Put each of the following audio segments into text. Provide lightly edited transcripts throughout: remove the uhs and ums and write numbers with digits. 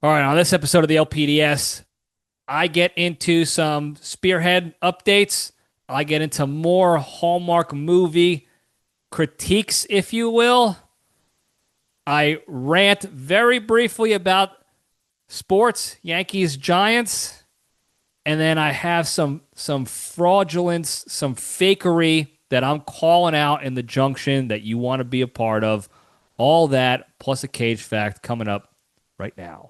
All right, on this episode of the LPDS, I get into some Spearhead updates. I get into more Hallmark movie critiques, if you will. I rant very briefly about sports, Yankees, Giants, and then I have some fraudulence, some fakery that I'm calling out in the Junction that you want to be a part of. All that plus a Cage fact coming up right now.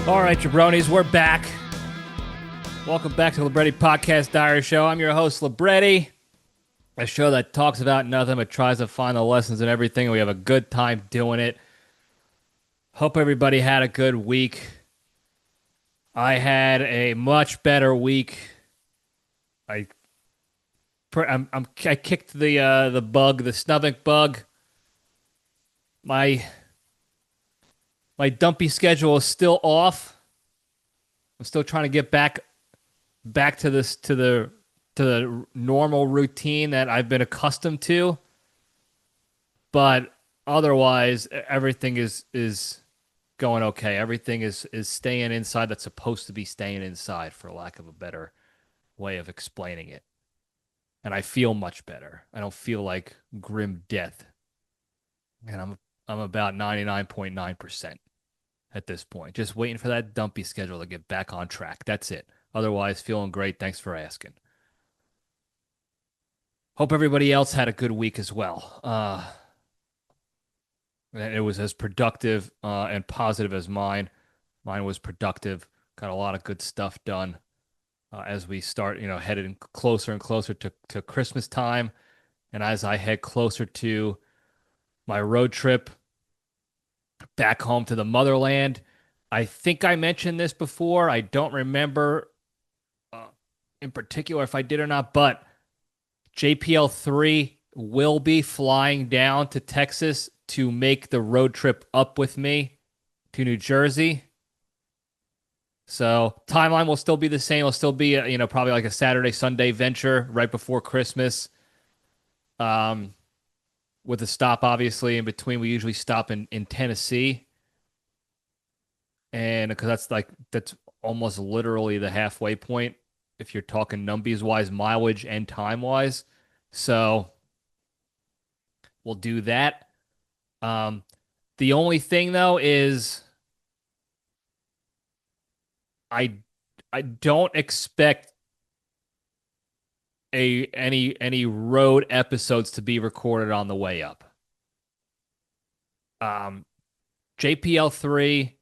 All right, Jabronis, we're back. Welcome back to the Libretti Podcast Diary Show. I'm your host, Libretti, a show that talks about nothing but tries to find the lessons in everything, and we have a good time doing it. Hope everybody had a good week. I had a much better week. I kicked the bug, the stomach bug. My dumpy schedule is still off. I'm still trying to get back to this to the normal routine that I've been accustomed to. But otherwise, everything is going okay. Everything is staying inside that's supposed to be staying inside, for lack of a better way of explaining it. And I feel much better. I don't feel like grim death. And I'm about 99.9%. At this point. Just waiting for that dumpy schedule to get back on track. That's it. Otherwise, feeling great. Thanks for asking. Hope everybody else had a good week as well. It was as productive and positive as mine. Mine was productive. Got a lot of good stuff done as we start, heading closer and closer to Christmas time. And as I head closer to my road trip back home to the motherland. I think I mentioned this before. I don't remember in particular if I did or not, but JPL3 will be flying down to Texas to make the road trip up with me to New Jersey. So timeline will still be the same. It'll still be, probably like a Saturday, Sunday venture right before Christmas. With a stop, obviously, in between. We usually stop in Tennessee. And because that's almost literally the halfway point if you're talking numbies-wise, mileage and time-wise. So we'll do that. The only thing, though, is I don't expect any road episodes to be recorded on the way up. JPL3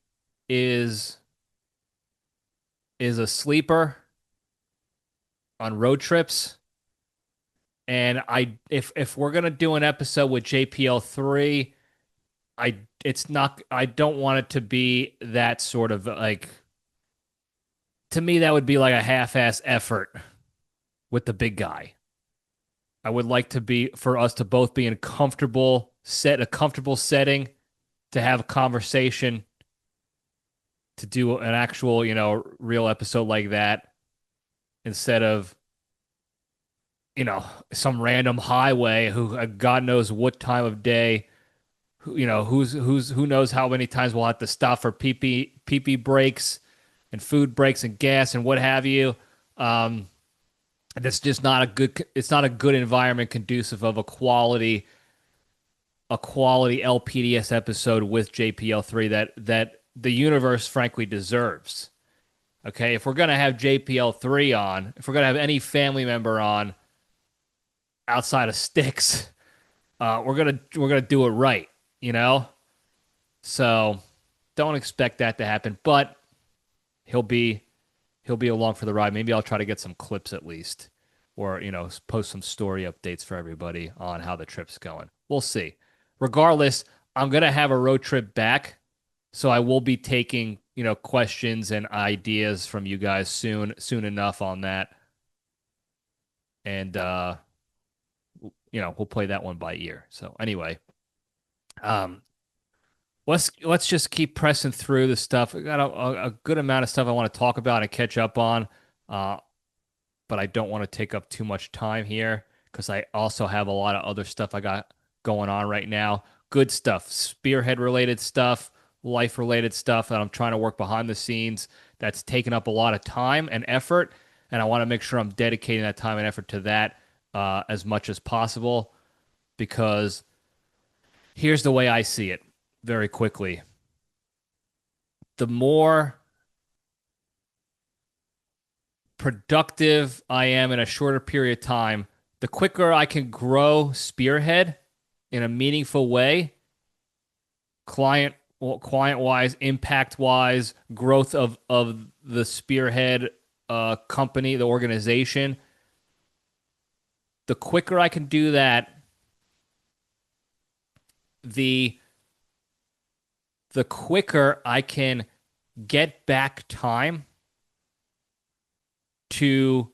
is a sleeper on road trips. And if we're gonna do an episode with JPL3, I don't want it to be that sort of like, to me that would be like a half-ass effort with the big guy. I would like for us to both be in a comfortable setting, to have a conversation, to do an actual, real episode like that, instead of, some random highway who God knows what time of day, who knows how many times we'll have to stop for pee breaks and food breaks and gas and what have you. That's just not a good. It's not a good environment conducive of a quality LPDS episode with JPL3 that the universe frankly deserves. Okay, if we're gonna have JPL3 on, if we're gonna have any family member on outside of Sticks, we're gonna do it right. So don't expect that to happen, but he'll be along for the ride. Maybe I'll try to get some clips at least, or, post some story updates for everybody on how the trip's going. We'll see. Regardless, I'm going to have a road trip back, so I will be taking, questions and ideas from you guys soon enough on that. And we'll play that one by ear. So anyway, um, let's just keep pressing through the stuff. I got a good amount of stuff I want to talk about and catch up on, uh, but I don't want to take up too much time here because I also have a lot of other stuff I got going on right now. Good stuff, Spearhead related stuff, life related stuff that I'm trying to work behind the scenes. That's taken up a lot of time and effort, and I want to make sure I'm dedicating that time and effort to that as much as possible because here's the way I see it very quickly. The more productive I am in a shorter period of time, the quicker I can grow Spearhead in a meaningful way, client wise, impact wise, growth of the Spearhead company, the organization. The quicker I can do that, the the quicker I can get back time to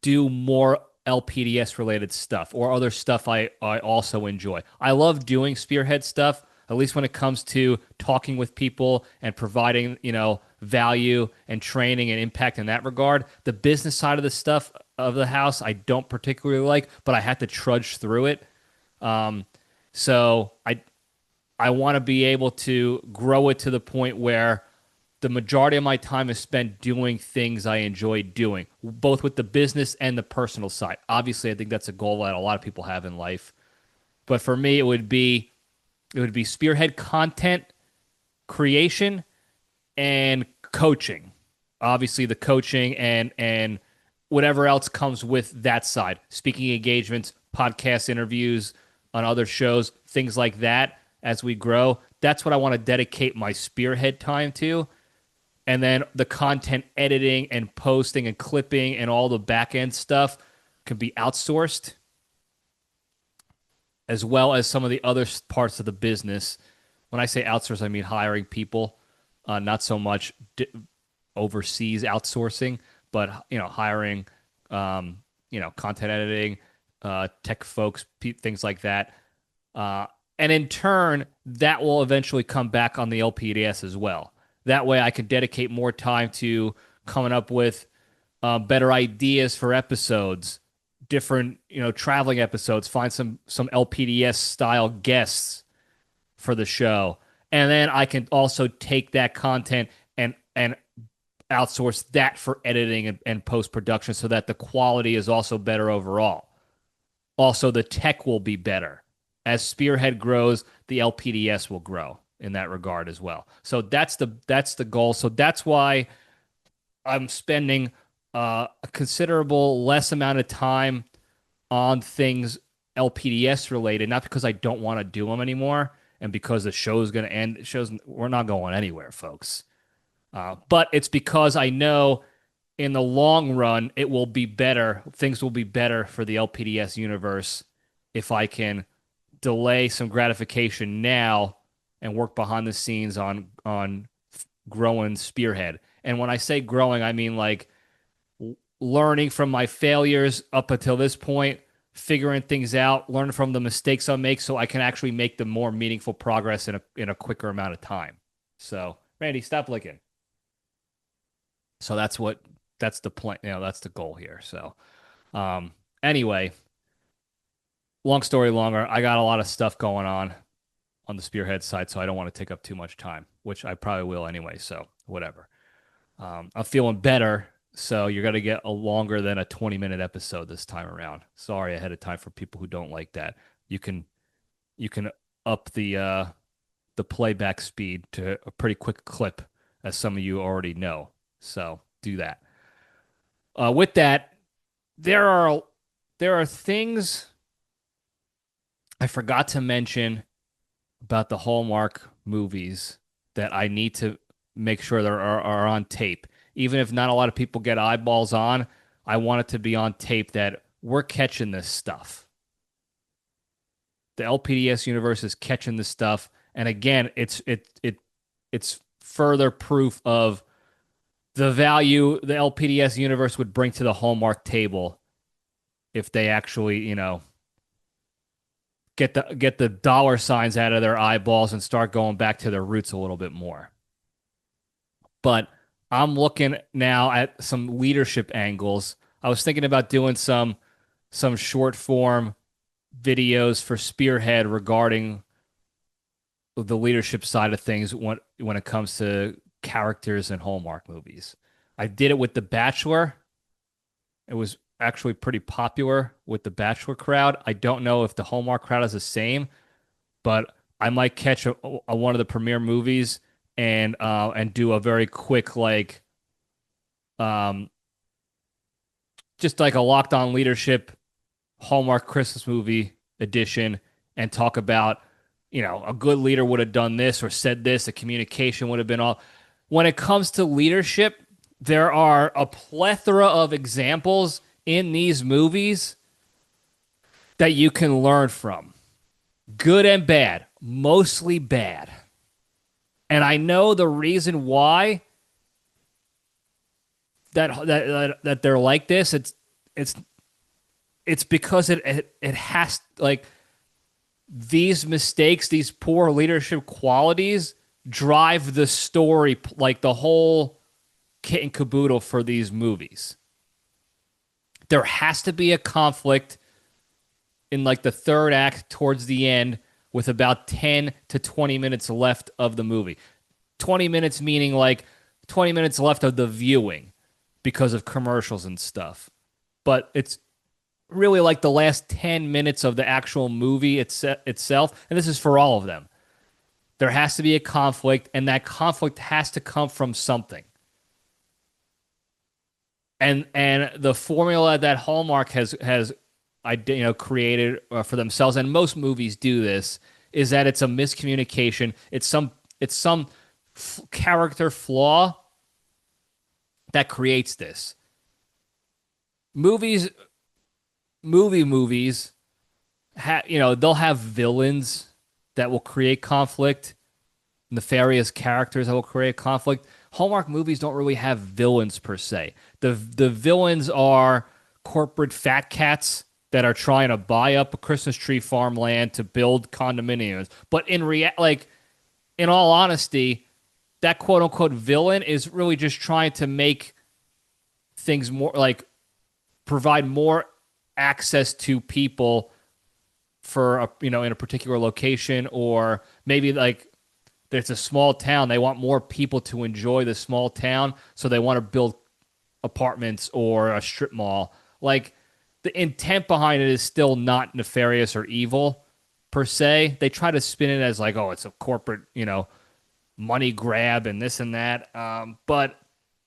do more LPDS related stuff or other stuff I also enjoy. I love doing Spearhead stuff, at least when it comes to talking with people and providing, value and training and impact in that regard. The business side of the stuff of the house, I don't particularly like, but I had to trudge through it. So I want to be able to grow it to the point where the majority of my time is spent doing things I enjoy doing, both with the business and the personal side. Obviously, I think that's a goal that a lot of people have in life. But for me, it would be Spearhead content creation and coaching. Obviously, the coaching and whatever else comes with that side. Speaking engagements, podcast interviews on other shows, things like that as we grow. That's what I want to dedicate my Spearhead time to. And then the content editing and posting and clipping and all the back end stuff can be outsourced, as well as some of the other parts of the business. When I say outsource, I mean hiring people, not so much overseas outsourcing, but hiring, content editing, tech folks, things like that. And in turn, that will eventually come back on the LPDS as well. That way I can dedicate more time to coming up with better ideas for episodes, different, traveling episodes, find some LPDS style guests for the show. And then I can also take that content and outsource that for editing and post-production so that the quality is also better overall. Also, the tech will be better. As Spearhead grows, the LPDS will grow in that regard as well. So that's the goal. So that's why I'm spending a considerable less amount of time on things LPDS related, not because I don't want to do them anymore and because the show is going to end. We're not going anywhere, folks. But it's because I know in the long run it will be better. Things will be better for the LPDS universe if I can delay some gratification now and work behind the scenes on growing Spearhead. And when I say growing, I mean like learning from my failures up until this point, figuring things out, learning from the mistakes I make so I can actually make the more meaningful progress in a quicker amount of time. So, Randy, stop licking. So that's the point, that's the goal here. So, anyway, long story longer, I got a lot of stuff going on the Spearhead side, so I don't want to take up too much time, which I probably will anyway. So whatever. I'm feeling better, so you're gonna get a longer than a 20-minute episode this time around. Sorry ahead of time for people who don't like that. You can up the playback speed to a pretty quick clip, as some of you already know. So do that. With that, there are things I forgot to mention about the Hallmark movies that I need to make sure that are on tape. Even if not a lot of people get eyeballs on, I want it to be on tape that we're catching this stuff. The LPDS universe is catching this stuff. And again, it's further proof of the value the LPDS universe would bring to the Hallmark table if they actually, get the dollar signs out of their eyeballs and start going back to their roots a little bit more. But I'm looking now at some leadership angles. I was thinking about doing some short form videos for Spearhead regarding the leadership side of things when it comes to characters in Hallmark movies. I did it with The Bachelor. It was actually pretty popular with the Bachelor crowd. I don't know if the Hallmark crowd is the same, but I might catch one of the premiere movies and do a very quick just like a Locked On Leadership Hallmark Christmas movie edition and talk about, a good leader would have done this or said this, the communication would have been all. When it comes to leadership, there are a plethora of examples in these movies that you can learn from. Good and bad, mostly bad. And I know the reason why that they're like this. It's because it has, like, these mistakes, these poor leadership qualities drive the story, like the whole kit and caboodle for these movies. There has to be a conflict in like the third act towards the end with about 10 to 20 minutes left of the movie. 20 minutes meaning like 20 minutes left of the viewing because of commercials and stuff. But it's really like the last 10 minutes of the actual movie itself, and this is for all of them. There has to be a conflict, and that conflict has to come from something. And the formula that Hallmark has created for themselves, and most movies do this, is that it's a miscommunication. It's some character flaw that creates this. Movies, they'll have villains that will create conflict, nefarious characters that will create conflict. Hallmark movies don't really have villains per se. The villains are corporate fat cats that are trying to buy up a Christmas tree farmland to build condominiums. But in all honesty, that quote unquote villain is really just trying to make things more like provide more access to people for in a particular location, or maybe like it's a small town. They want more people to enjoy the small town, so they want to build apartments or a strip mall. Like, the intent behind it is still not nefarious or evil per se. They try to spin it as like, oh, it's a corporate, money grab and this and that. But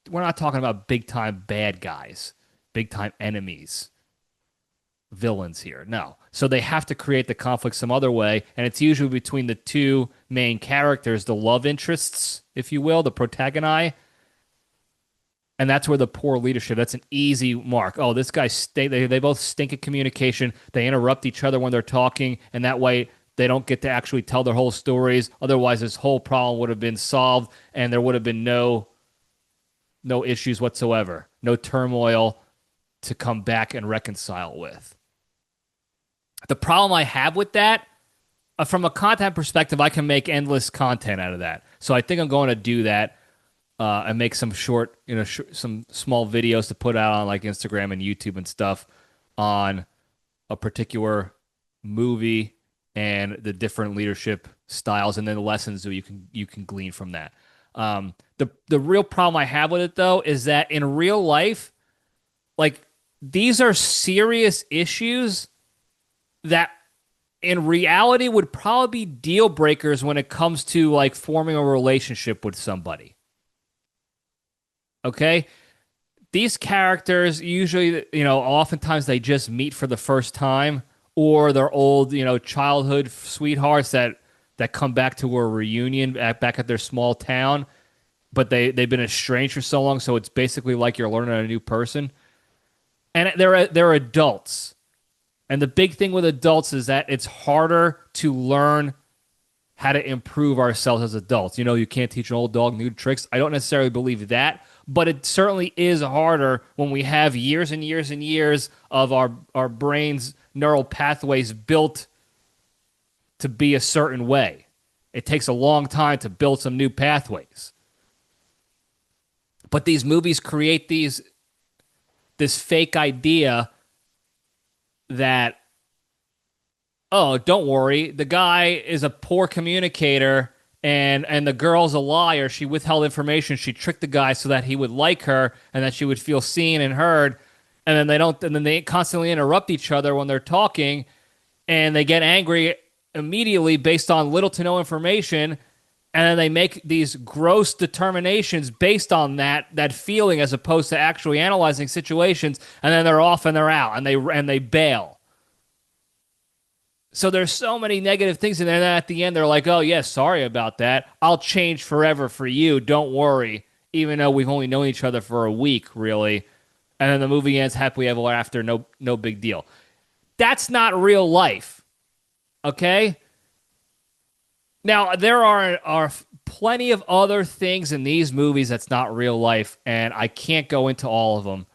we're not talking about big time bad guys, big time enemies, villains here. No. So they have to create the conflict some other way, and it's usually between the two main characters, the love interests, if you will, the protagoni. And that's where the poor leadership, that's an easy mark. Oh, this guy, they both stink at communication. They interrupt each other when they're talking, and that way they don't get to actually tell their whole stories. Otherwise, this whole problem would have been solved, and there would have been no issues whatsoever, no turmoil to come back and reconcile with. The problem I have with that, from a content perspective, I can make endless content out of that. So I think I'm going to do that and make some short, some small videos to put out on like Instagram and YouTube and stuff on a particular movie and the different leadership styles, and then the lessons that you can glean from that. The real problem I have with it, though, is that in real life, like, these are serious issues that in reality would probably be deal breakers when it comes to like forming a relationship with somebody. Okay? These characters usually, oftentimes they just meet for the first time, or they're old, childhood sweethearts that come back to a reunion back at their small town, but they've been estranged for so long, so it's basically like you're learning a new person. And they're adults. And the big thing with adults is that it's harder to learn how to improve ourselves as adults. You know, you can't teach an old dog new tricks. I don't necessarily believe that, but it certainly is harder when we have years and years and years of our brains' neural pathways built to be a certain way. It takes a long time to build some new pathways. But these movies create this fake idea that, oh, don't worry, the guy is a poor communicator and the girl's a liar. She withheld information. She tricked the guy so that he would like her and that she would feel seen and heard. And then they constantly interrupt each other when they're talking, and they get angry immediately based on little to no information. And then they make these gross determinations based on that feeling, as opposed to actually analyzing situations. And then they're off and they're out and they bail. So there's so many negative things in there. And then at the end, they're like, "Oh yeah, sorry about that. I'll change forever for you. Don't worry." Even though we've only known each other for a week, really. And then the movie ends happily ever after. No big deal. That's not real life. Okay. Now, there are plenty of other things in these movies that's not real life, and I can't go into all of them.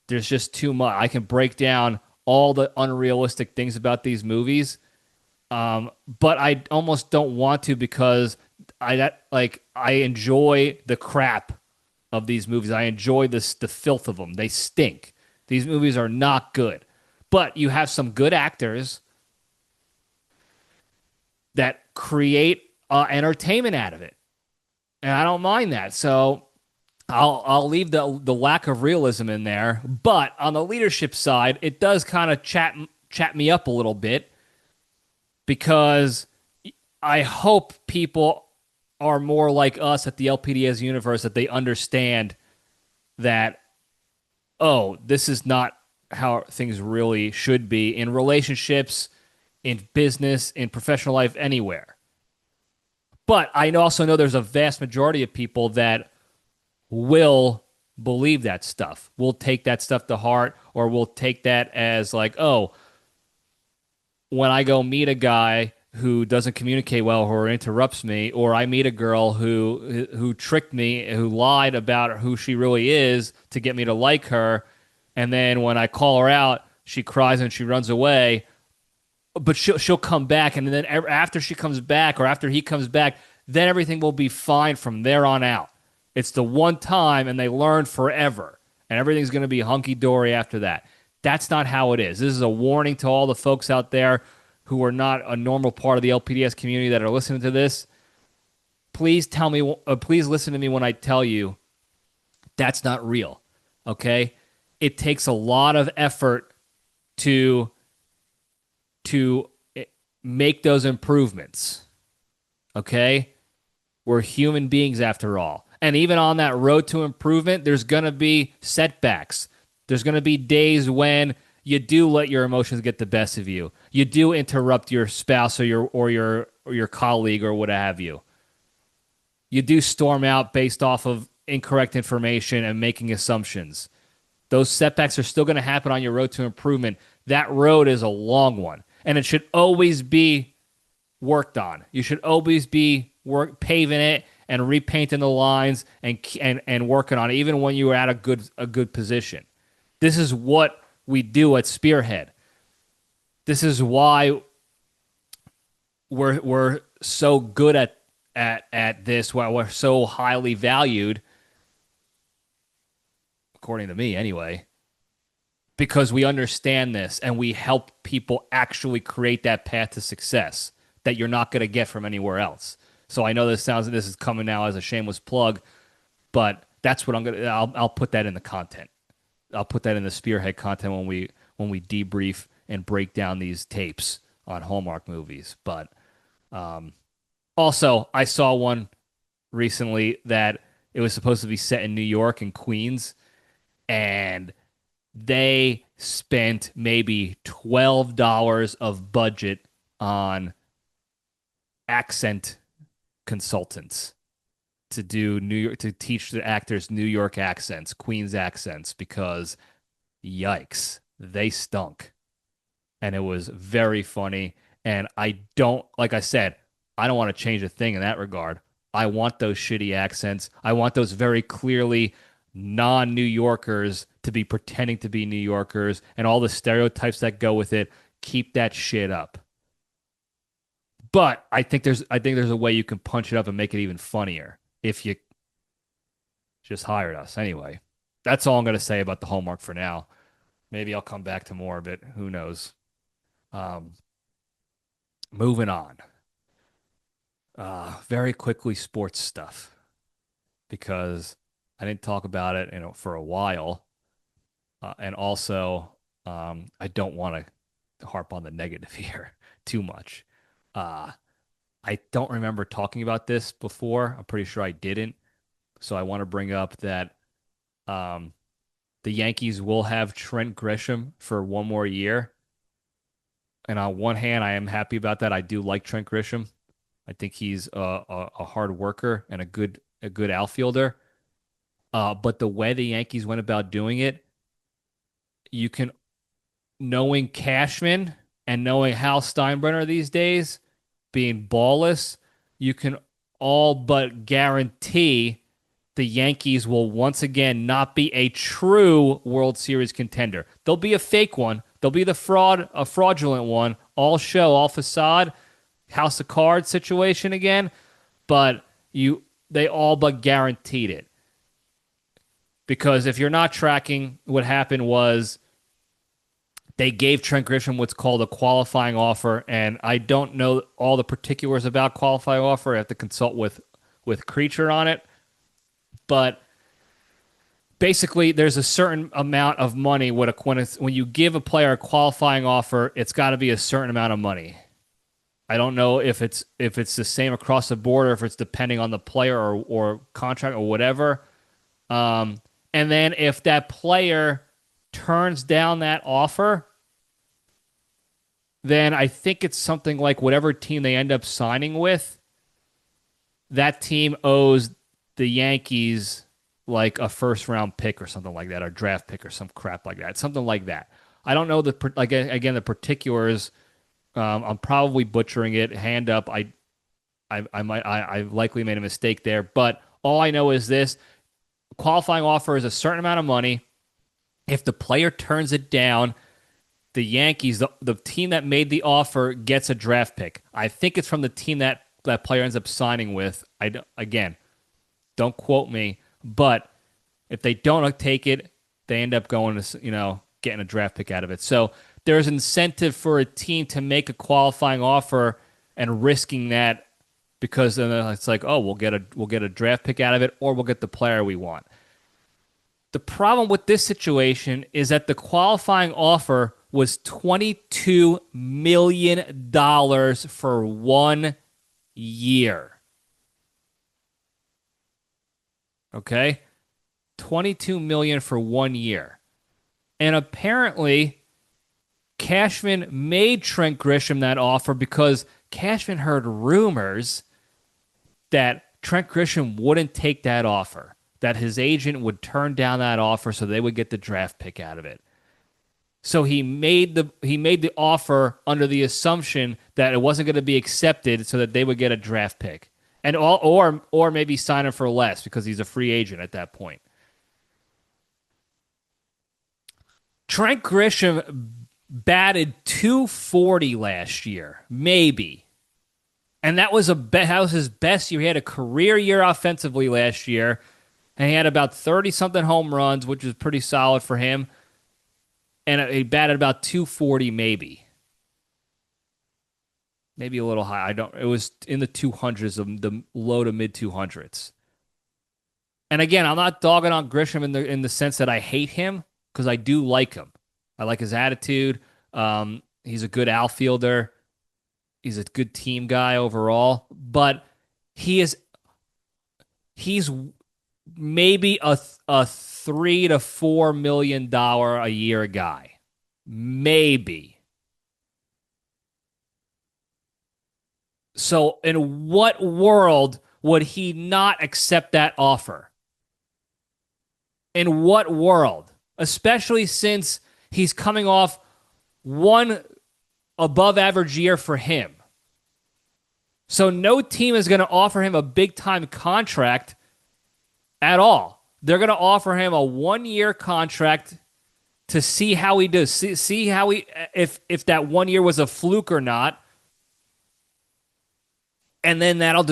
There's just too much. I can break down all the unrealistic things about these movies, but I almost don't want to, because I enjoy the crap of these movies. I enjoy the filth of them. They stink. These movies are not good, but you have some good actors that create entertainment out of it, and I don't mind that. So I'll leave the lack of realism in there. But on the leadership side, it does kind of chat me up a little bit, because I hope people are more like us at the LPDS universe, that they understand that, oh, this is not how things really should be in relationships, in business, in professional life, anywhere. But I also know there's a vast majority of people that will believe that stuff, will take that stuff to heart, or will take that as like, oh, when I go meet a guy who doesn't communicate well or interrupts me, or I meet a girl who tricked me, who lied about who she really is to get me to like her, and then when I call her out, she cries and she runs away, but she'll come back, and then after she comes back, or after he comes back, then everything will be fine from there on out. It's the one time, and they learn forever, and everything's going to be hunky-dory after that. That's not how it is. This is a warning to all the folks out there who are not a normal part of the LPDS community that are listening to this. Please listen to me when I tell you that's not real, okay? It takes a lot of effort to make those improvements, okay? We're human beings after all. And even on that road to improvement, there's going to be setbacks. There's going to be days when you do let your emotions get the best of you. You do interrupt your spouse or your colleague or what have you. You do storm out based off of incorrect information and making assumptions. Those setbacks are still going to happen on your road to improvement. That road is a long one, and it should always be worked on. You should always be paving it and repainting the lines and working on it, even when you are at a good position. This is what we do at Spearhead. This is why we're so good at this, why we're so highly valued, according to me anyway, because we understand this and we help people actually create that path to success that you're not going to get from anywhere else. So I know this is coming now as a shameless plug, but that's what I'll put that in the content. I'll put that in the Spearhead content when we debrief and break down these tapes on Hallmark movies. But also, I saw one recently that it was supposed to be set in New York and Queens, and they spent maybe $12 of budget on accent consultants to teach the actors New York accents, Queens accents, because yikes, they stunk. And it was very funny, And I don't, like I said, I don't want to change a thing in that regard. I want those shitty accents. I want those very clearly non-New Yorkers to be pretending to be New Yorkers and all the stereotypes that go with it. Keep that shit up. But I think there's a way you can punch it up and make it even funnier if you just hired us. Anyway, that's all I'm going to say about the Hallmark for now. Maybe I'll come back to more of it. Who knows? Um, moving on. Very quickly, sports stuff because I didn't talk about it, for a while, and also I don't want to harp on the negative here too much. Uh, I don't remember talking about this before. I'm pretty sure I didn't. So I want to bring up that um, the Yankees will have Trent Grisham for one more year. And on one hand, I am happy about that. I do like Trent Grisham. I think he's a hard worker and a good outfielder. But the way the Yankees went about doing it, you can, knowing Cashman and knowing Hal Steinbrenner these days, being ballless, you can all but guarantee the Yankees will once again not be a true World Series contender. They'll be a fake one. They'll be a fraudulent one, all show, all facade, house of cards situation again. But they all but guaranteed it. Because if you're not tracking, what happened was they gave Trent Grisham what's called a qualifying offer, and I don't know all the particulars about qualifying offer. I have to consult with Creature on it. But basically, there's a certain amount of money when you give a player a qualifying offer, it's got to be a certain amount of money. I don't know if it's the same across the board or if it's depending on the player or contract or whatever. And then if that player turns down that offer, then I think it's something like whatever team they end up signing with, that team owes the Yankees like a first round pick or something like that, or draft pick or some crap like that, something like that. I don't know the particulars. I'm probably butchering it. Hand up, I likely made a mistake there, but all I know is this: qualifying offer is a certain amount of money. If the player turns it down, the Yankees, the team that made the offer, gets a draft pick. I think it's from the team that player ends up signing with. Don't quote me, but if they don't take it, they end up going to, getting a draft pick out of it. So there's incentive for a team to make a qualifying offer and risking that, because then it's like, oh, we'll get a draft pick out of it, or we'll get the player we want. The problem with this situation is that the qualifying offer was $22 million for 1 year. Okay? $22 million for 1 year. And apparently Cashman made Trent Grisham that offer because Cashman heard rumors that Trent Grisham wouldn't take that offer, that his agent would turn down that offer so they would get the draft pick out of it. So he made the offer under the assumption that it wasn't going to be accepted so that they would get a draft pick. And or maybe sign him for less because he's a free agent at that point. Trent Grisham batted .240 last year, maybe. And that was his best year. He had a career year offensively last year, and he had about 30-something home runs, which is pretty solid for him. And he batted about .240 maybe. Maybe a little high. It was in the 200s, the low to mid 200s. And again, I'm not dogging on Grisham in the sense that I hate him, because I do like him. I like his attitude. He's a good outfielder. He's a good team guy overall. But he's maybe a $3 to $4 million a year guy. Maybe. So in what world would he not accept that offer? In what world? Especially since he's coming off one above average year for him. So no team is going to offer him a big-time contract at all. They're going to offer him a 1-year contract to see how he does. See how he if that 1 year was a fluke or not. And then that'll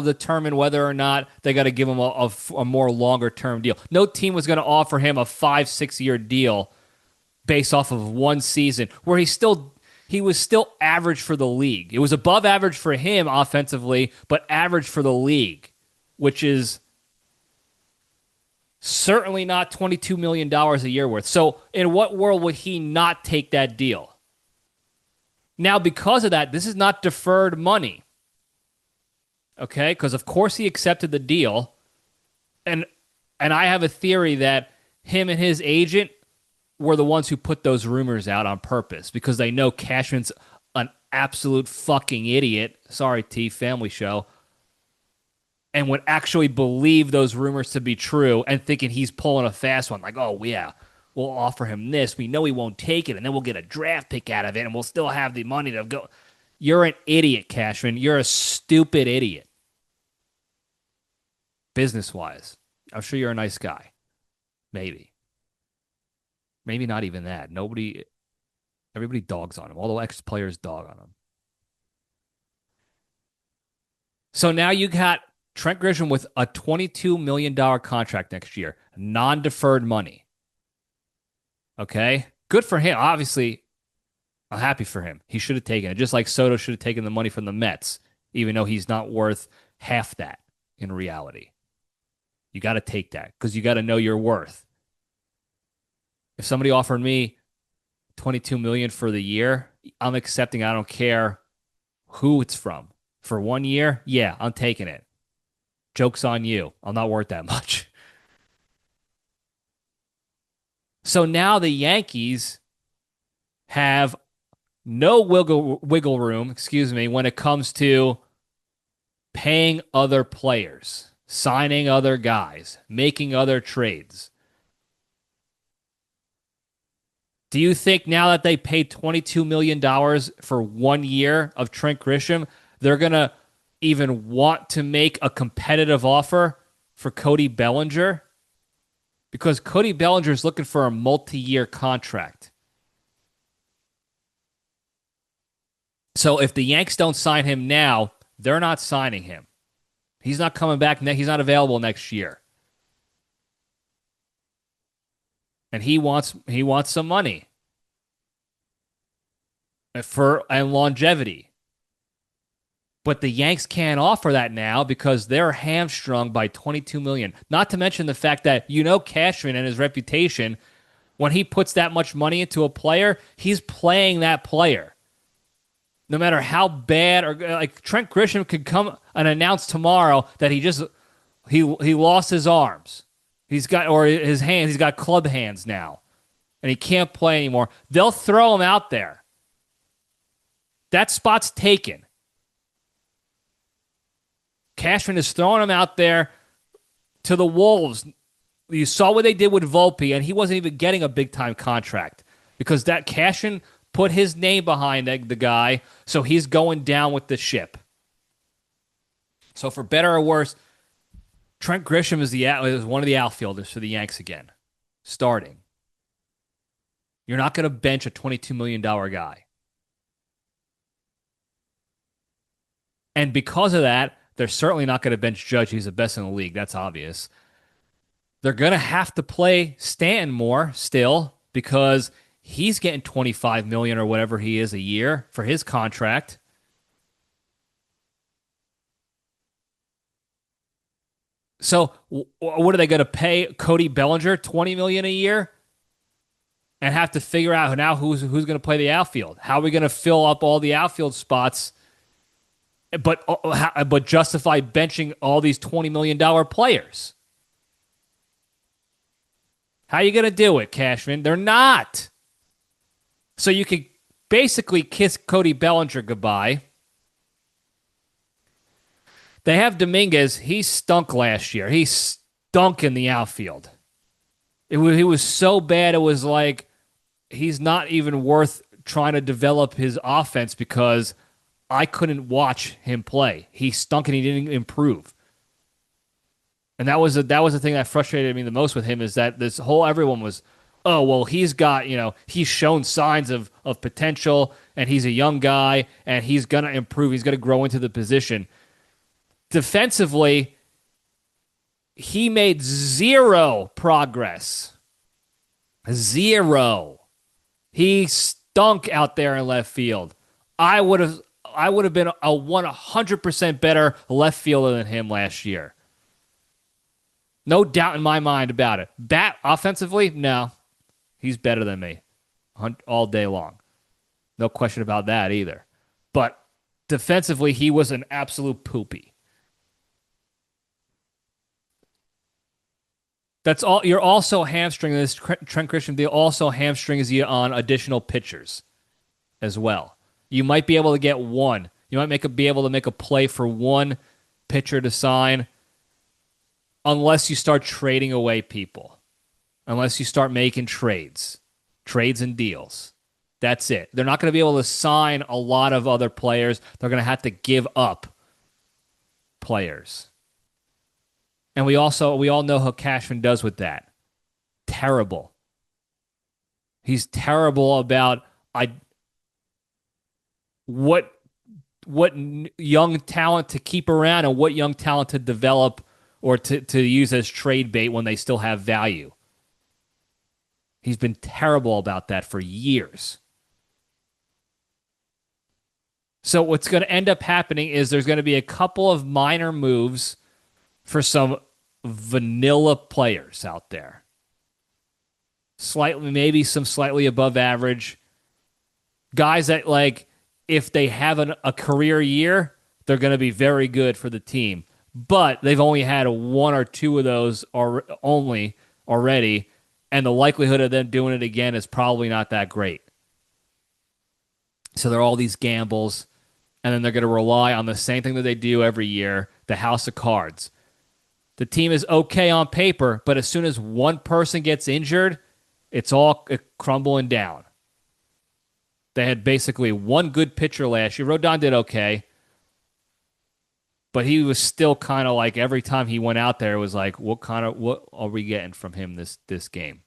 determine whether or not they got to give him a more longer-term deal. No team was going to offer him a 5-6 year deal based off of one season where he was still average for the league. It was above average for him offensively, but average for the league, which is certainly not $22 million a year worth. So in what world would he not take that deal? Now, because of that, this is not deferred money. Okay? Because of course he accepted the deal. And I have a theory that him and his agent were the ones who put those rumors out on purpose because they know Cashman's an absolute fucking idiot. Sorry, T, family show. And would actually believe those rumors to be true and thinking he's pulling a fast one. Like, oh, yeah, we'll offer him this. We know he won't take it, and then we'll get a draft pick out of it, and we'll still have the money to go. You're an idiot, Cashman. You're a stupid idiot. Business-wise. I'm sure you're a nice guy. Maybe. Maybe not even that. Everybody dogs on him. All the ex-players dog on him. So now you got Trent Grisham with a $22 million contract next year. Non-deferred money. Okay? Good for him. Obviously, I'm happy for him. He should have taken it. Just like Soto should have taken the money from the Mets, even though he's not worth half that in reality. You got to take that because you got to know your worth. If somebody offered me $22 million for the year, I'm accepting. I don't care who it's from. For 1 year, yeah, I'm taking it. Joke's on you. I'm not worth that much. So now the Yankees have no wiggle room, when it comes to paying other players, signing other guys, making other trades. Do you think now that they paid $22 million for 1 year of Trent Grisham, they're going to even want to make a competitive offer for Cody Bellinger? Because Cody Bellinger is looking for a multi-year contract. So if the Yanks don't sign him now, they're not signing him. He's not coming back. He's not available next year. And he wants some money and longevity. But the Yanks can't offer that now because they're hamstrung by $22 million. Not to mention the fact that Cashman and his reputation, when he puts that much money into a player, he's playing that player. No matter how bad or like Trent Grisham could come and announce tomorrow that he lost his arms. He's got club hands now, and he can't play anymore. They'll throw him out there. That spot's taken. Cashman is throwing him out there to the Wolves. You saw what they did with Volpe, and he wasn't even getting a big-time contract because that Cashman put his name behind the guy, so he's going down with the ship. So for better or worse, Trent Grisham is one of the outfielders for the Yanks again, starting. You're not going to bench a $22 million guy. And because of that, they're certainly not going to bench Judge. He's the best in the league. That's obvious. They're going to have to play Stanton more still because he's getting $25 million or whatever he is a year for his contract. So what are they going to pay Cody Bellinger $20 million a year? And have to figure out now who's going to play the outfield. How are we going to fill up all the outfield spots, but justify benching all these $20 million players? How are you going to do it, Cashman? They're not. So you can basically kiss Cody Bellinger goodbye. They have Dominguez. He stunk last year. He stunk in the outfield. He was so bad, it was like he's not even worth trying to develop his offense because I couldn't watch him play. He stunk and he didn't improve. And that was the thing that frustrated me the most with him is that everyone was, oh well, he's shown signs of potential and he's a young guy and he's gonna improve. He's gonna grow into the position. Defensively, he made zero progress. Zero. He stunk out there in left field. I would have been a 100% better left fielder than him last year. No doubt in my mind about it. Bat offensively, no. He's better than me all day long. No question about that either. But defensively, he was an absolute poopy. That's all. You're also hamstringing this. Trent Christian, they also hamstrings you on additional pitchers as well. You might be able to get one. You might be able to make a play for one pitcher to sign unless you start trading away people. Unless you start making trades and deals. That's it. They're not going to be able to sign a lot of other players. They're going to have to give up players. And we all know how Cashman does with that. Terrible. He's terrible about what young talent to keep around and what young talent to develop or to use as trade bait when they still have value. He's been terrible about that for years. So what's going to end up happening is there's going to be a couple of minor moves for some vanilla players out there. Maybe some slightly above average. Guys that, like, if they have a career year, they're going to be very good for the team. But they've only had one or two of those already, and the likelihood of them doing it again is probably not that great. So there are all these gambles, and then they're going to rely on the same thing that they do every year, the house of cards. The team is okay on paper, but as soon as one person gets injured, it's all crumbling down. They had basically one good pitcher last year. Rodon did okay, but he was still kind of like every time he went out there, it was like, what are we getting from him this game?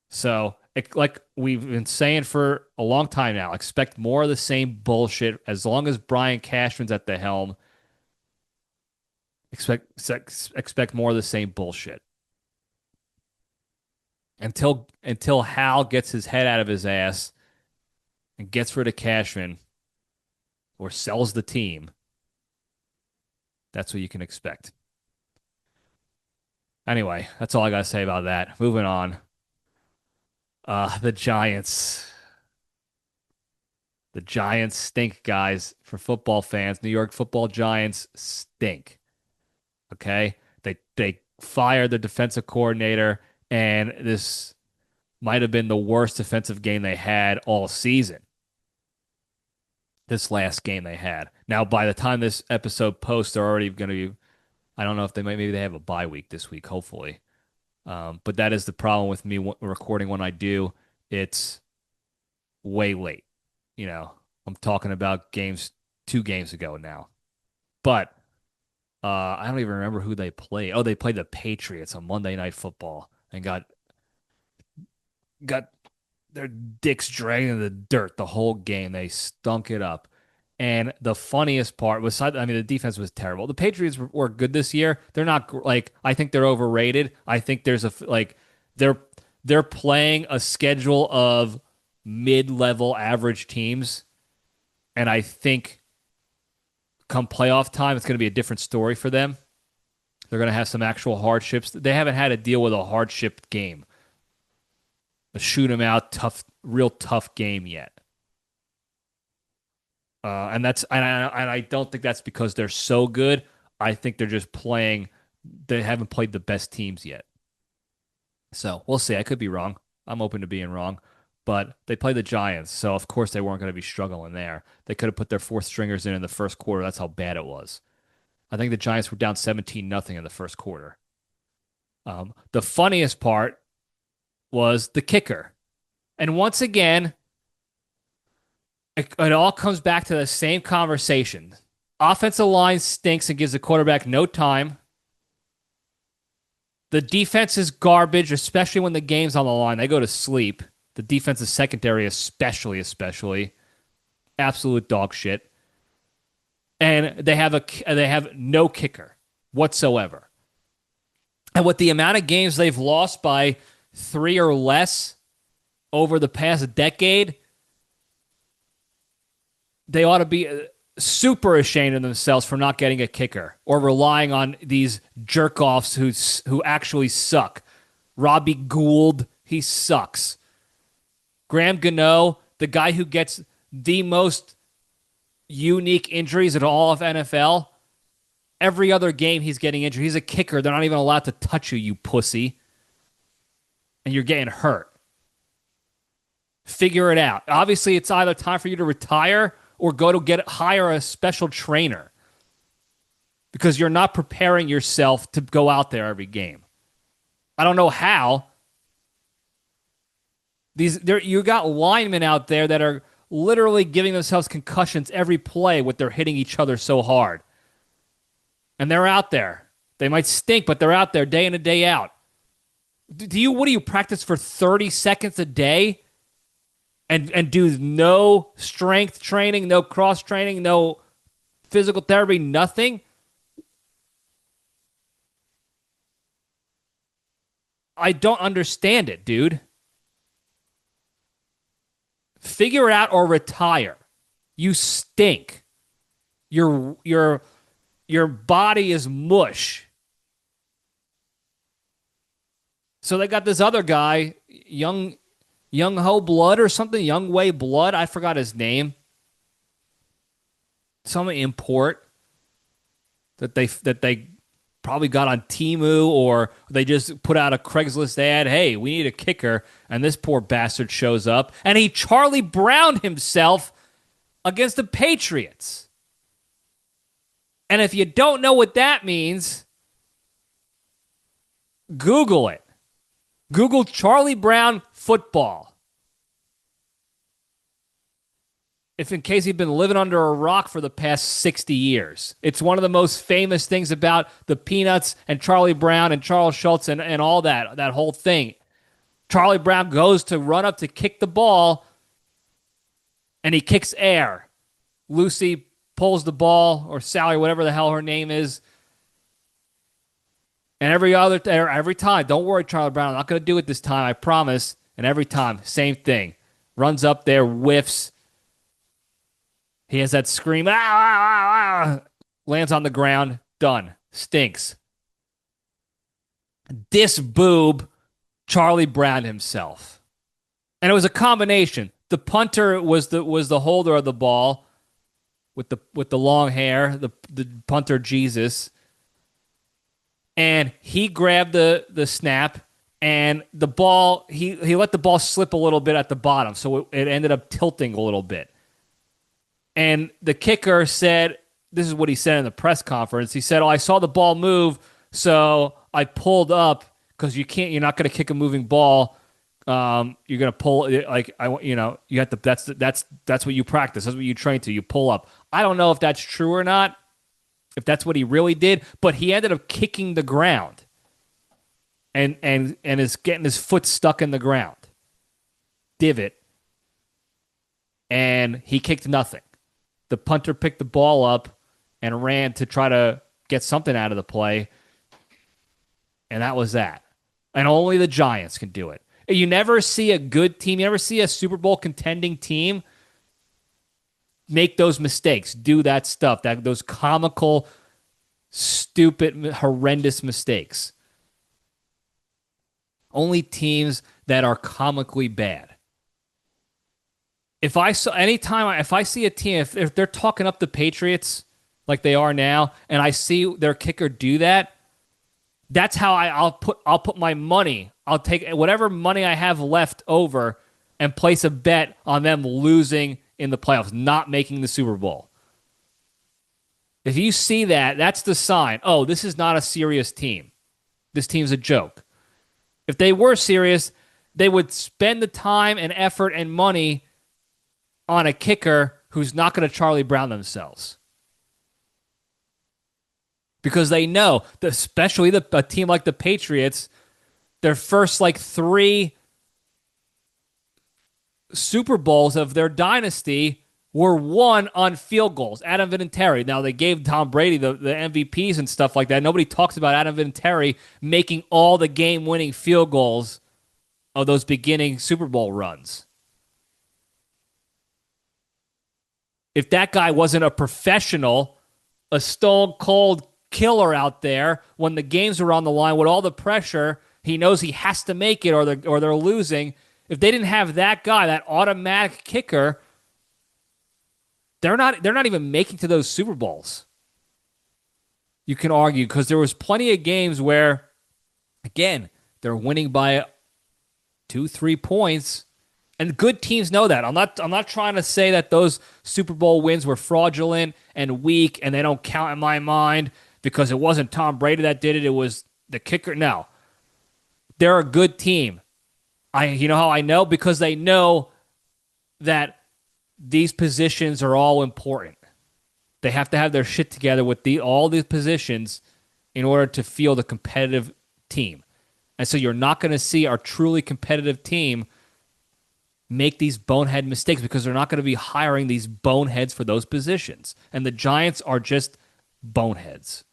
So, like we've been saying for a long time now, expect more of the same bullshit. As long as Brian Cashman's at the helm, expect more of the same bullshit. Until Hal gets his head out of his ass and gets rid of Cashman or sells the team, that's what you can expect. Anyway, that's all I got to say about that. Moving on. The Giants. The Giants stink, guys. For football fans, New York Football Giants stink. Okay? They fired the defensive coordinator, and this might have been the worst defensive game they had all season. This last game they had. Now, by the time this episode posts, they're already going to be, I don't know if maybe they have a bye week this week, hopefully. But that is the problem with me recording when I do. It's way late. I'm talking about 2 games ago now. But I don't even remember who they played. Oh, they played the Patriots on Monday Night Football and got their dicks dragged in the dirt the whole game. They stunk it up. And the funniest part was, the defense was terrible. The Patriots were good this year. They're not I think they're overrated. I think there's they're playing a schedule of mid-level average teams. And I think come playoff time, it's going to be a different story for them. They're going to have some actual hardships. They haven't had to deal with a hardship game. A shoot 'em out, real tough game yet. And I don't think that's because they're so good. I think they're just playing. They haven't played the best teams yet. So we'll see. I could be wrong. I'm open to being wrong. But they play the Giants, so of course they weren't going to be struggling there. They could have put their fourth stringers in the first quarter. That's how bad it was. I think the Giants were down 17-0 in the first quarter. The funniest part was the kicker. And once again, it all comes back to the same conversation. Offensive line stinks and gives the quarterback no time. The defense is garbage, especially when the game's on the line. They go to sleep. The defensive secondary, especially, absolute dog shit. And they have no kicker whatsoever. And with the amount of games they've lost by 3 or less over the past decade, they ought to be super ashamed of themselves for not getting a kicker or relying on these jerk-offs who actually suck. Robbie Gould, he sucks. Graham Gano, the guy who gets the most unique injuries in all of NFL, every other game he's getting injured. He's a kicker. They're not even allowed to touch you, you pussy. And you're getting hurt. Figure it out. Obviously, it's either time for you to retire or go to hire a special trainer because you're not preparing yourself to go out there every game. I don't know how. You got linemen out there that are literally giving themselves concussions every play with their hitting each other so hard. And they're out there. They might stink, but they're out there day in and day out. What do you practice for 30 seconds a day? And do no strength training, no cross training, no physical therapy, nothing? I don't understand it, dude. Figure it out or retire. You stink. Your body is mush. So they got this other guy, Young Ho Blood or something, Young Wei Blood. I forgot his name. Some import that they probably got on Temu, or they just put out a Craigslist ad. Hey, we need a kicker, and this poor bastard shows up, and he Charlie Browned himself against the Patriots. And if you don't know what that means, Google it. Google Charlie Brown football. If in case you've been living under a rock for the past 60 years. It's one of the most famous things about the Peanuts and Charlie Brown and Charles Schultz and all that whole thing. Charlie Brown goes to run up to kick the ball, and he kicks air. Lucy pulls the ball, or Sally, whatever the hell her name is. And every time, don't worry, Charlie Brown, I'm not going to do it this time, I promise. And every time, same thing. Runs up there, whiffs. He has that scream, lands on the ground, done. Stinks. This boob, Charlie Brown himself. And it was a combination. The punter was the holder of the ball with the long hair, the punter Jesus. And he grabbed the snap, and the ball, he let the ball slip a little bit at the bottom, so it ended up tilting a little bit. And the kicker said, this is what he said in the press conference. He said, I saw the ball move, so I pulled up, because you're not going to kick a moving ball. You're going to pull it, you have to, that's what you practice. That's what you train to. You pull up. I don't know if that's true or not, if that's what he really did, but he ended up kicking the ground and is getting his foot stuck in the ground. Divot. And he kicked nothing. The punter picked the ball up and ran to try to get something out of the play. And that was that. And only the Giants can do it. You never see a good team, you never see a Super Bowl contending team make those mistakes, do that stuff, those comical, stupid, horrendous mistakes. Only teams that are comically bad. If I see a team, if they're talking up the Patriots like they are now, and I see their kicker do that, that's how I'll put my money. I'll take whatever money I have left over and place a bet on them losing in the playoffs, not making the Super Bowl. If you see that, that's the sign. Oh, this is not a serious team. This team's a joke. If they were serious, they would spend the time and effort and money on a kicker who's not going to Charlie Brown themselves. Because they know, especially a team like the Patriots, their first like 3 Super Bowls of their dynasty were won on field goals. Adam Vinatieri. Now, they gave Tom Brady the MVPs and stuff like that. Nobody talks about Adam Vinatieri making all the game-winning field goals of those beginning Super Bowl runs. If that guy wasn't a professional, a stone-cold killer out there, when the games were on the line with all the pressure, he knows he has to make it or they're losing. If they didn't have that guy, that automatic kicker, they're not even making to those Super Bowls. You can argue, because there was plenty of games where, again, they're winning by 2-3 points, and good teams know that. I'm not trying to say that those Super Bowl wins were fraudulent and weak and they don't count in my mind because it wasn't Tom Brady that did it. It was the kicker. No, they're a good team. You know how I know? Because they know that these positions are all important. They have to have their shit together with all these positions in order to field a competitive team. And so you're not going to see our truly competitive team make these bonehead mistakes because they're not going to be hiring these boneheads for those positions. And the Giants are just boneheads.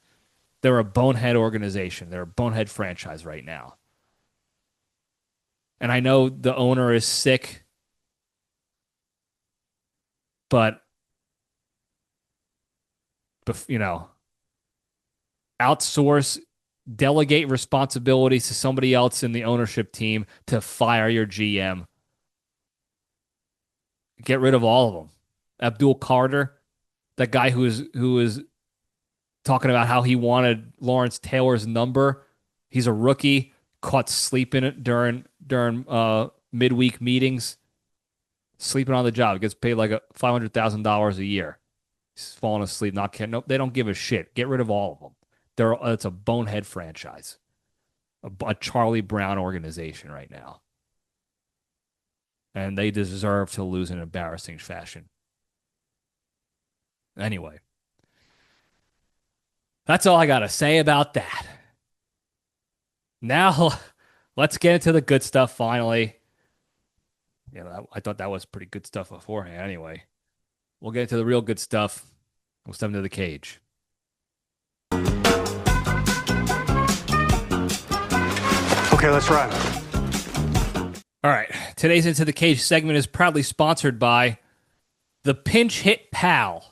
They're a bonehead organization. They're a bonehead franchise right now. And I know the owner is sick, but outsource, delegate responsibilities to somebody else in the ownership team to fire your GM. Get rid of all of them. Abdul Carter, that guy who was talking about how he wanted Lawrence Taylor's number. He's a rookie, caught sleeping it during midweek meetings, sleeping on the job. Gets paid like $500,000 a year. He's falling asleep, not kidding. Nope, they don't give a shit. Get rid of all of them. It's a bonehead franchise, a Charlie Brown organization right now. And they deserve to lose in embarrassing fashion. Anyway, that's all I got to say about that. Now, let's get into the good stuff finally. I thought that was pretty good stuff beforehand. Anyway, we'll get into the real good stuff. We'll step into the cage. Okay, let's run. All right. Today's Into the Cage segment is proudly sponsored by the Pinch Hit Pal.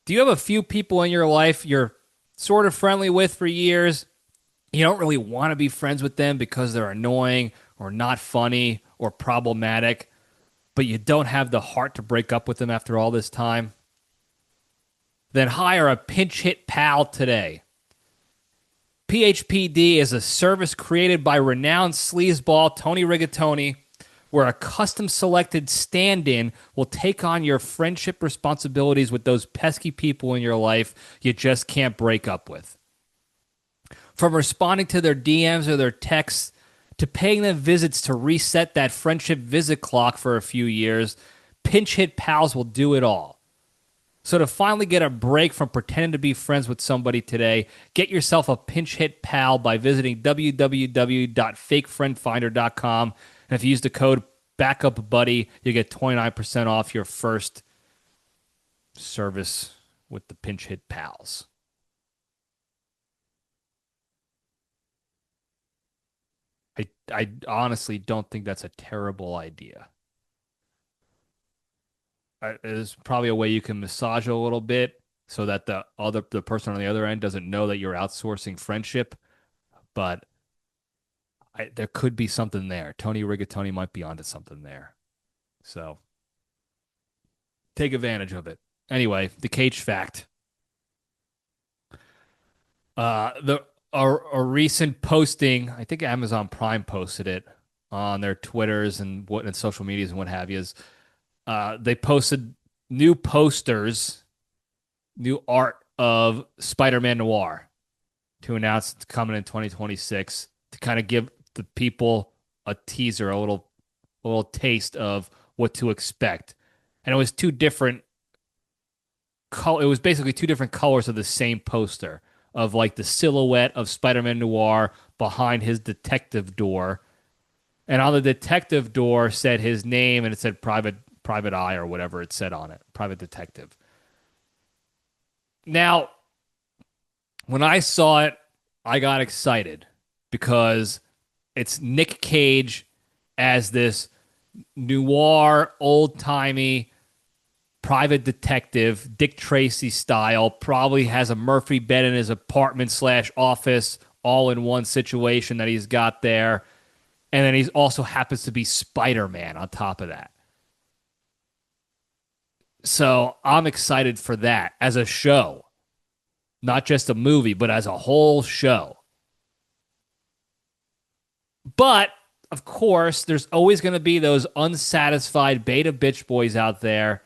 Do you have a few people in your life you're sort of friendly with for years? You don't really want to be friends with them because they're annoying or not funny or problematic, but you don't have the heart to break up with them after all this time? Then hire a Pinch Hit Pal today. PHPD is a service created by renowned sleazeball Tony Rigatoni, where a custom-selected stand-in will take on your friendship responsibilities with those pesky people in your life you just can't break up with. From responding to their DMs or their texts to paying them visits to reset that friendship visit clock for a few years, Pinch Hit Pals will do it all. So to finally get a break from pretending to be friends with somebody today, get yourself a Pinch Hit Pal by visiting www.fakefriendfinder.com. And if you use the code BackupBuddy, you get 29% off your first service with the Pinch Hit Pals. I honestly don't think that's a terrible idea. There's probably a way you can massage it a little bit so that the person on the other end doesn't know that you're outsourcing friendship, but there could be something there. Tony Rigatoni might be onto something there. So take advantage of it. Anyway, the Cage fact. A recent posting, I think Amazon Prime posted it on their Twitters and social medias and what have you. They posted new posters, new art of Spider-Man Noir to announce it's coming in 2026 to kind of give the people a teaser, a little taste of what to expect. And it was two different it was basically two different colors of the same poster of like the silhouette of Spider-Man Noir behind his detective door. And on the detective door said his name and it said private eye or whatever it said on it, private detective. Now, when I saw it, I got excited because it's Nic Cage as this noir, old-timey private detective, Dick Tracy style, probably has a Murphy bed in his apartment / office, all in one situation that he's got there. And then he also happens to be Spider-Man on top of that. So I'm excited for that as a show. Not just a movie, but as a whole show. But, of course, there's always going to be those unsatisfied beta bitch boys out there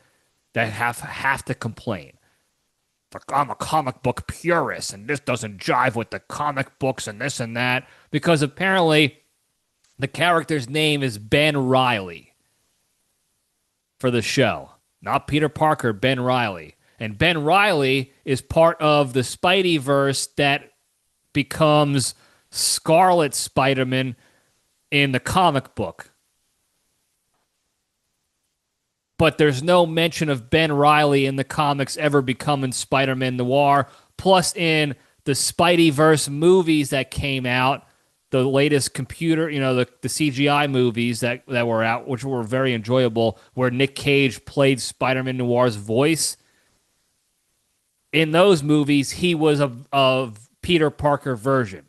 that have to complain. Like, I'm a comic book purist, and this doesn't jive with the comic books and this and that. Because apparently the character's name is Ben Reilly for the show. Not Peter Parker, Ben Reilly. And Ben Reilly is part of the Spideyverse that becomes Scarlet Spider-Man in the comic book. But there's no mention of Ben Reilly in the comics ever becoming Spider-Man Noir. Plus, in the Spideyverse movies that came out, the latest computer, the CGI movies that were out, which were very enjoyable, where Nic Cage played Spider-Man Noir's voice. In those movies, he was a Peter Parker version.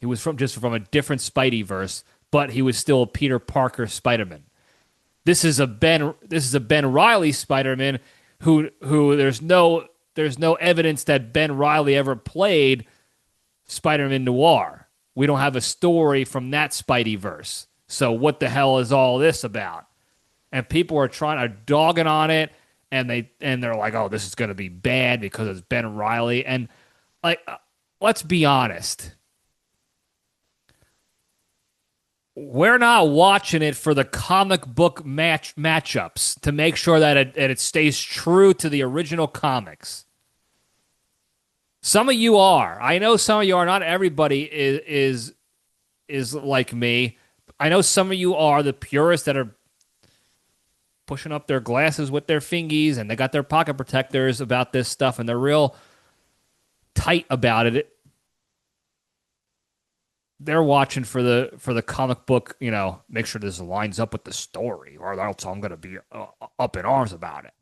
He was from a different Spideyverse, but he was still a Peter Parker Spider-Man. This is a Ben Reilly Spider-Man who there's no evidence that Ben Reilly ever played Spider-Man Noir. We don't have a story from that Spideyverse. So what the hell is all this about? And people are dogging on it, and they're like, oh, this is going to be bad because it's Ben Reilly. And like, let's be honest. We're not watching it for the comic book matchups to make sure that it stays true to the original comics. Some of you are. I know some of you are. Not everybody is like me. I know some of you are the purists that are pushing up their glasses with their fingies, and they got their pocket protectors about this stuff, and they're real tight about it. They're watching for the comic book, make sure this lines up with the story, or else I'm going to be up in arms about it.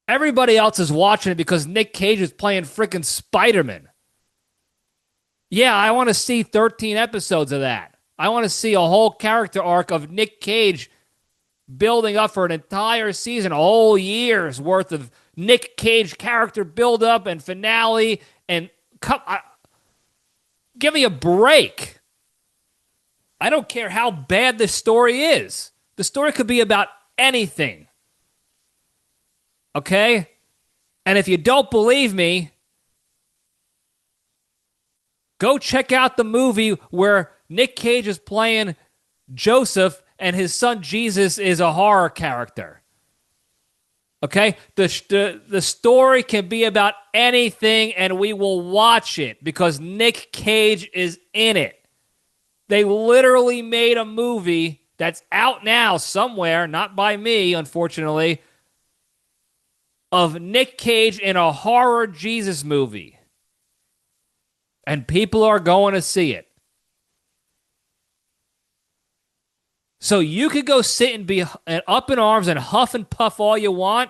Everybody else is watching it because Nic Cage is playing freaking Spider-Man. Yeah, I want to see 13 episodes of that. I want to see a whole character arc of Nic Cage building up for an entire season, a whole year's worth of Nic Cage character build-up and finale, and give me a break. I don't care how bad the story is. The story could be about anything. Okay? And if you don't believe me, go check out the movie where Nic Cage is playing Joseph and his son Jesus is a horror character. Okay? The story can be about anything, and we will watch it because Nic Cage is in it. They literally made a movie that's out now somewhere, not by me, unfortunately, of Nic Cage in a horror Jesus movie. And people are going to see it. So you could go sit and be up in arms and huff and puff all you want.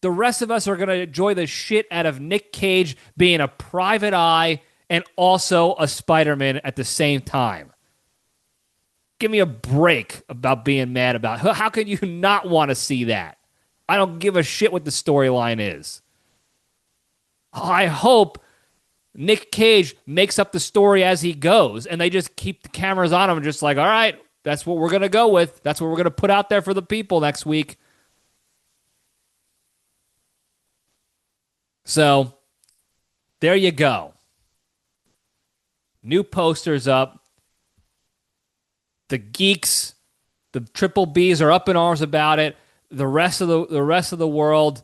The rest of us are going to enjoy the shit out of Nic Cage being a private eye and also a Spider-Man at the same time. Give me a break about being mad about it. How can you not want to see that? I don't give a shit what the storyline is. I hope Nic Cage makes up the story as he goes, and they just keep the cameras on him and just like, all right, that's what we're going to go with. That's what we're going to put out there for the people next week. So, there you go. New posters up. The geeks, the triple Bs are up in arms about it. The rest of the world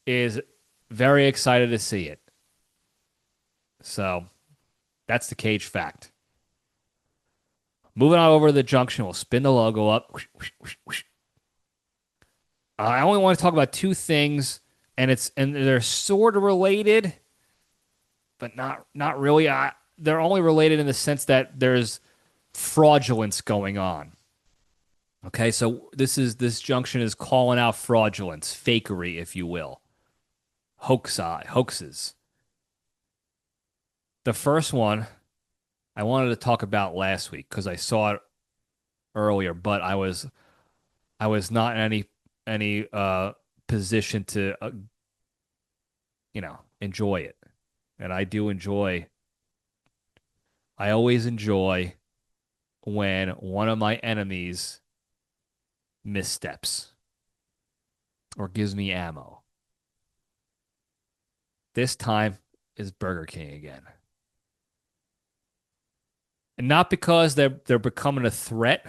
is very excited to see it. So that's the Cage fact. Moving on over to the Junction, we'll spin the logo up. I only want to talk about two things, and they're sort of related, but not really. They're only related in the sense that there's fraudulence going on. Okay, so this Junction is calling out fraudulence, fakery, if you will, hoaxes. The first one I wanted to talk about last week because I saw it earlier, but I was not in any position to enjoy it, and I do enjoy. I always enjoy when one of my enemies missteps or gives me ammo. This time is Burger King again. And not because they're becoming a threat.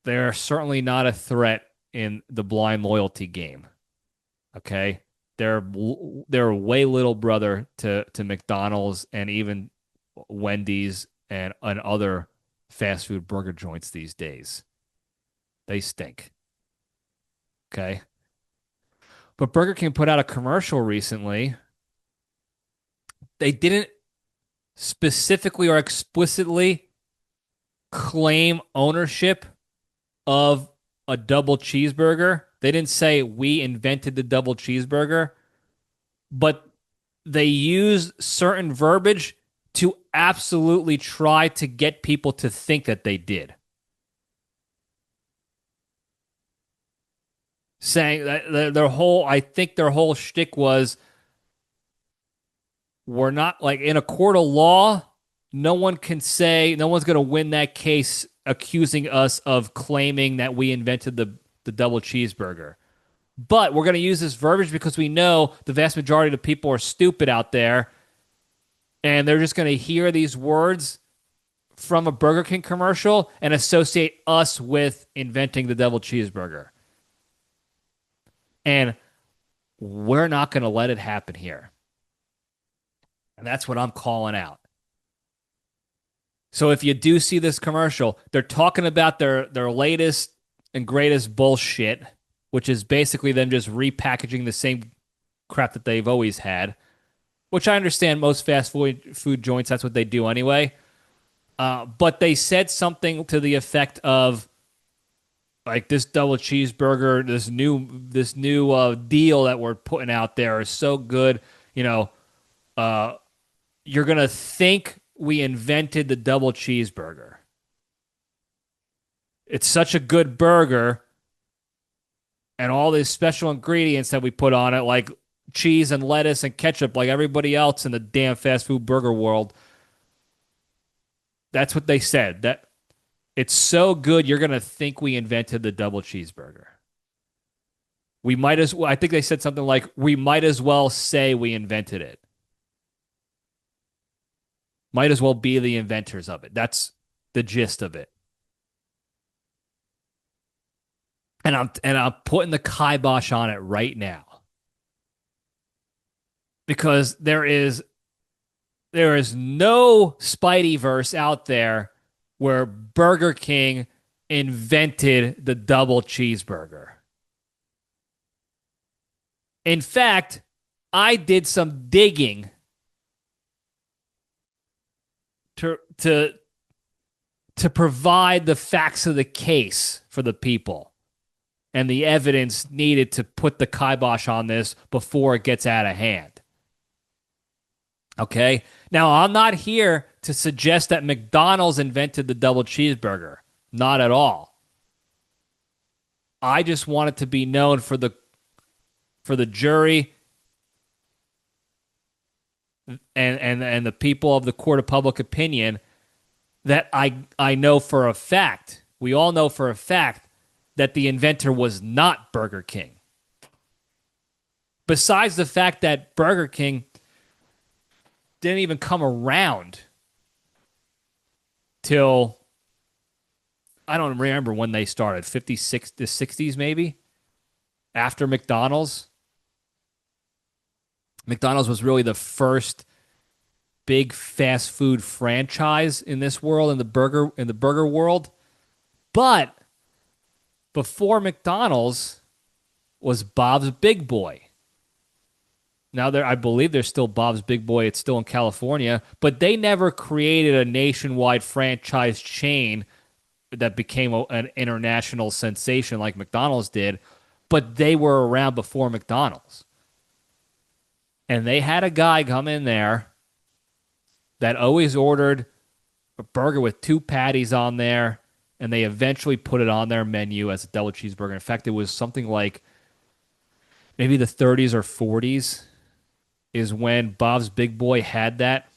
They're certainly not a threat in the blind loyalty game. Okay? They're way little brother to McDonald's and even Wendy's and other fast food burger joints these days. They stink. Okay? But Burger King put out a commercial recently. They didn't specifically or explicitly claim ownership of a double cheeseburger. They didn't say we invented the double cheeseburger, but they used certain verbiage to absolutely try to get people to think that they did. Saying that their whole shtick was, we're not, like, in a court of law, no one's going to win that case accusing us of claiming that we invented the double cheeseburger. But we're going to use this verbiage because we know the vast majority of the people are stupid out there, and they're just going to hear these words from a Burger King commercial and associate us with inventing the double cheeseburger. And we're not going to let it happen here. And that's what I'm calling out. So if you do see this commercial, they're talking about their latest and greatest bullshit, which is basically them just repackaging the same crap that they've always had, which I understand most fast food joints, that's what they do anyway. But they said something to the effect of, like, this double cheeseburger, this new deal that we're putting out there is so good, you're going to think we invented the double cheeseburger. It's such a good burger, and all these special ingredients that we put on it, like cheese and lettuce and ketchup, like everybody else in the damn fast food burger world. That's what they said. That it's so good, you're going to think we invented the double cheeseburger. I think they said something like, we might as well say we invented it. Might as well be the inventors of it. That's the gist of it. And I'm putting the kibosh on it right now. Because there is no Spideyverse out there where Burger King invented the double cheeseburger. In fact, I did some digging to provide the facts of the case for the people and the evidence needed to put the kibosh on this before it gets out of hand. Okay? Now, I'm not here to suggest that McDonald's invented the double cheeseburger. Not at all. I just want it to be known for the jury and the people of the court of public opinion that I know for a fact, we all know for a fact, that the inventor was not Burger King. Besides the fact that Burger King didn't even come around till I don't remember when they started, 56 to 60s maybe, after McDonald's. McDonald's was really the first big fast food franchise in this world, in the burger world. But before McDonald's was Bob's Big Boy. Now I believe there's still Bob's Big Boy. It's still in California, but they never created a nationwide franchise chain that became an international sensation like McDonald's did. But they were around before McDonald's. And they had a guy come in there that always ordered a burger with 2 patties on there, and they eventually put it on their menu as a double cheeseburger. In fact, it was something like maybe the 30s or 40s is when Bob's Big Boy had that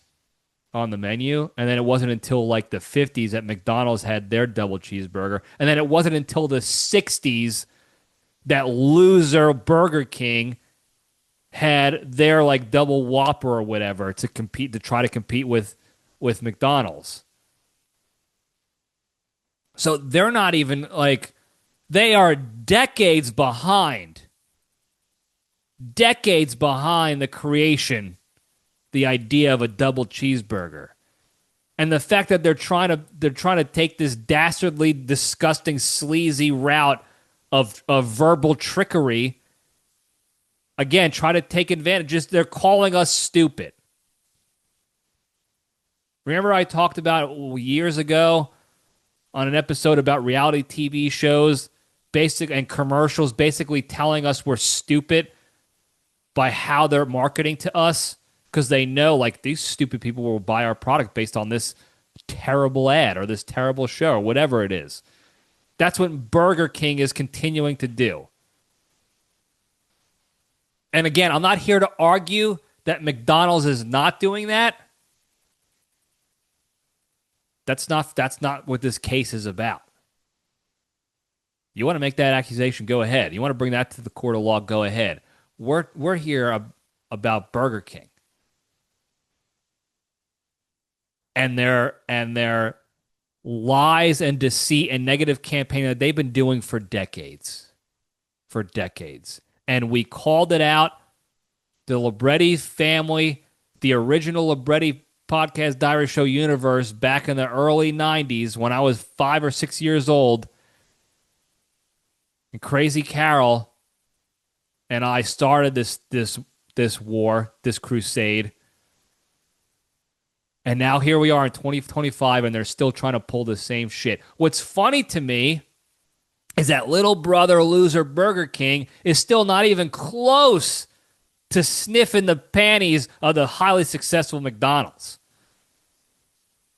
on the menu. And then it wasn't until like the 50s that McDonald's had their double cheeseburger. And then it wasn't until the 60s that loser Burger King had their like double Whopper or whatever to try to compete with McDonald's. So they're not even like, they are decades behind the creation, the idea of a double cheeseburger. And the fact that they're trying to take this dastardly, disgusting, sleazy route of verbal trickery, again, try to take advantage. They're calling us stupid. Remember I talked about years ago on an episode about reality TV shows and commercials basically telling us we're stupid by how they're marketing to us, because they know like these stupid people will buy our product based on this terrible ad or this terrible show or whatever it is. That's what Burger King is continuing to do. And again, I'm not here to argue that McDonald's is not doing that. That's not what this case is about. You want to make that accusation, go ahead. You want to bring that to the court of law, go ahead. We're here about Burger King and their lies and deceit and negative campaign that they've been doing for decades. And we called it out. The Libretti family, the original Libretti Podcast Diary Show universe back in the early 90s when I was 5 or 6 years old, and Crazy Carol and I started this war, this crusade. And now here we are in 2025, and they're still trying to pull the same shit. What's funny to me is that little brother loser Burger King is still not even close to sniffing the panties of the highly successful McDonald's.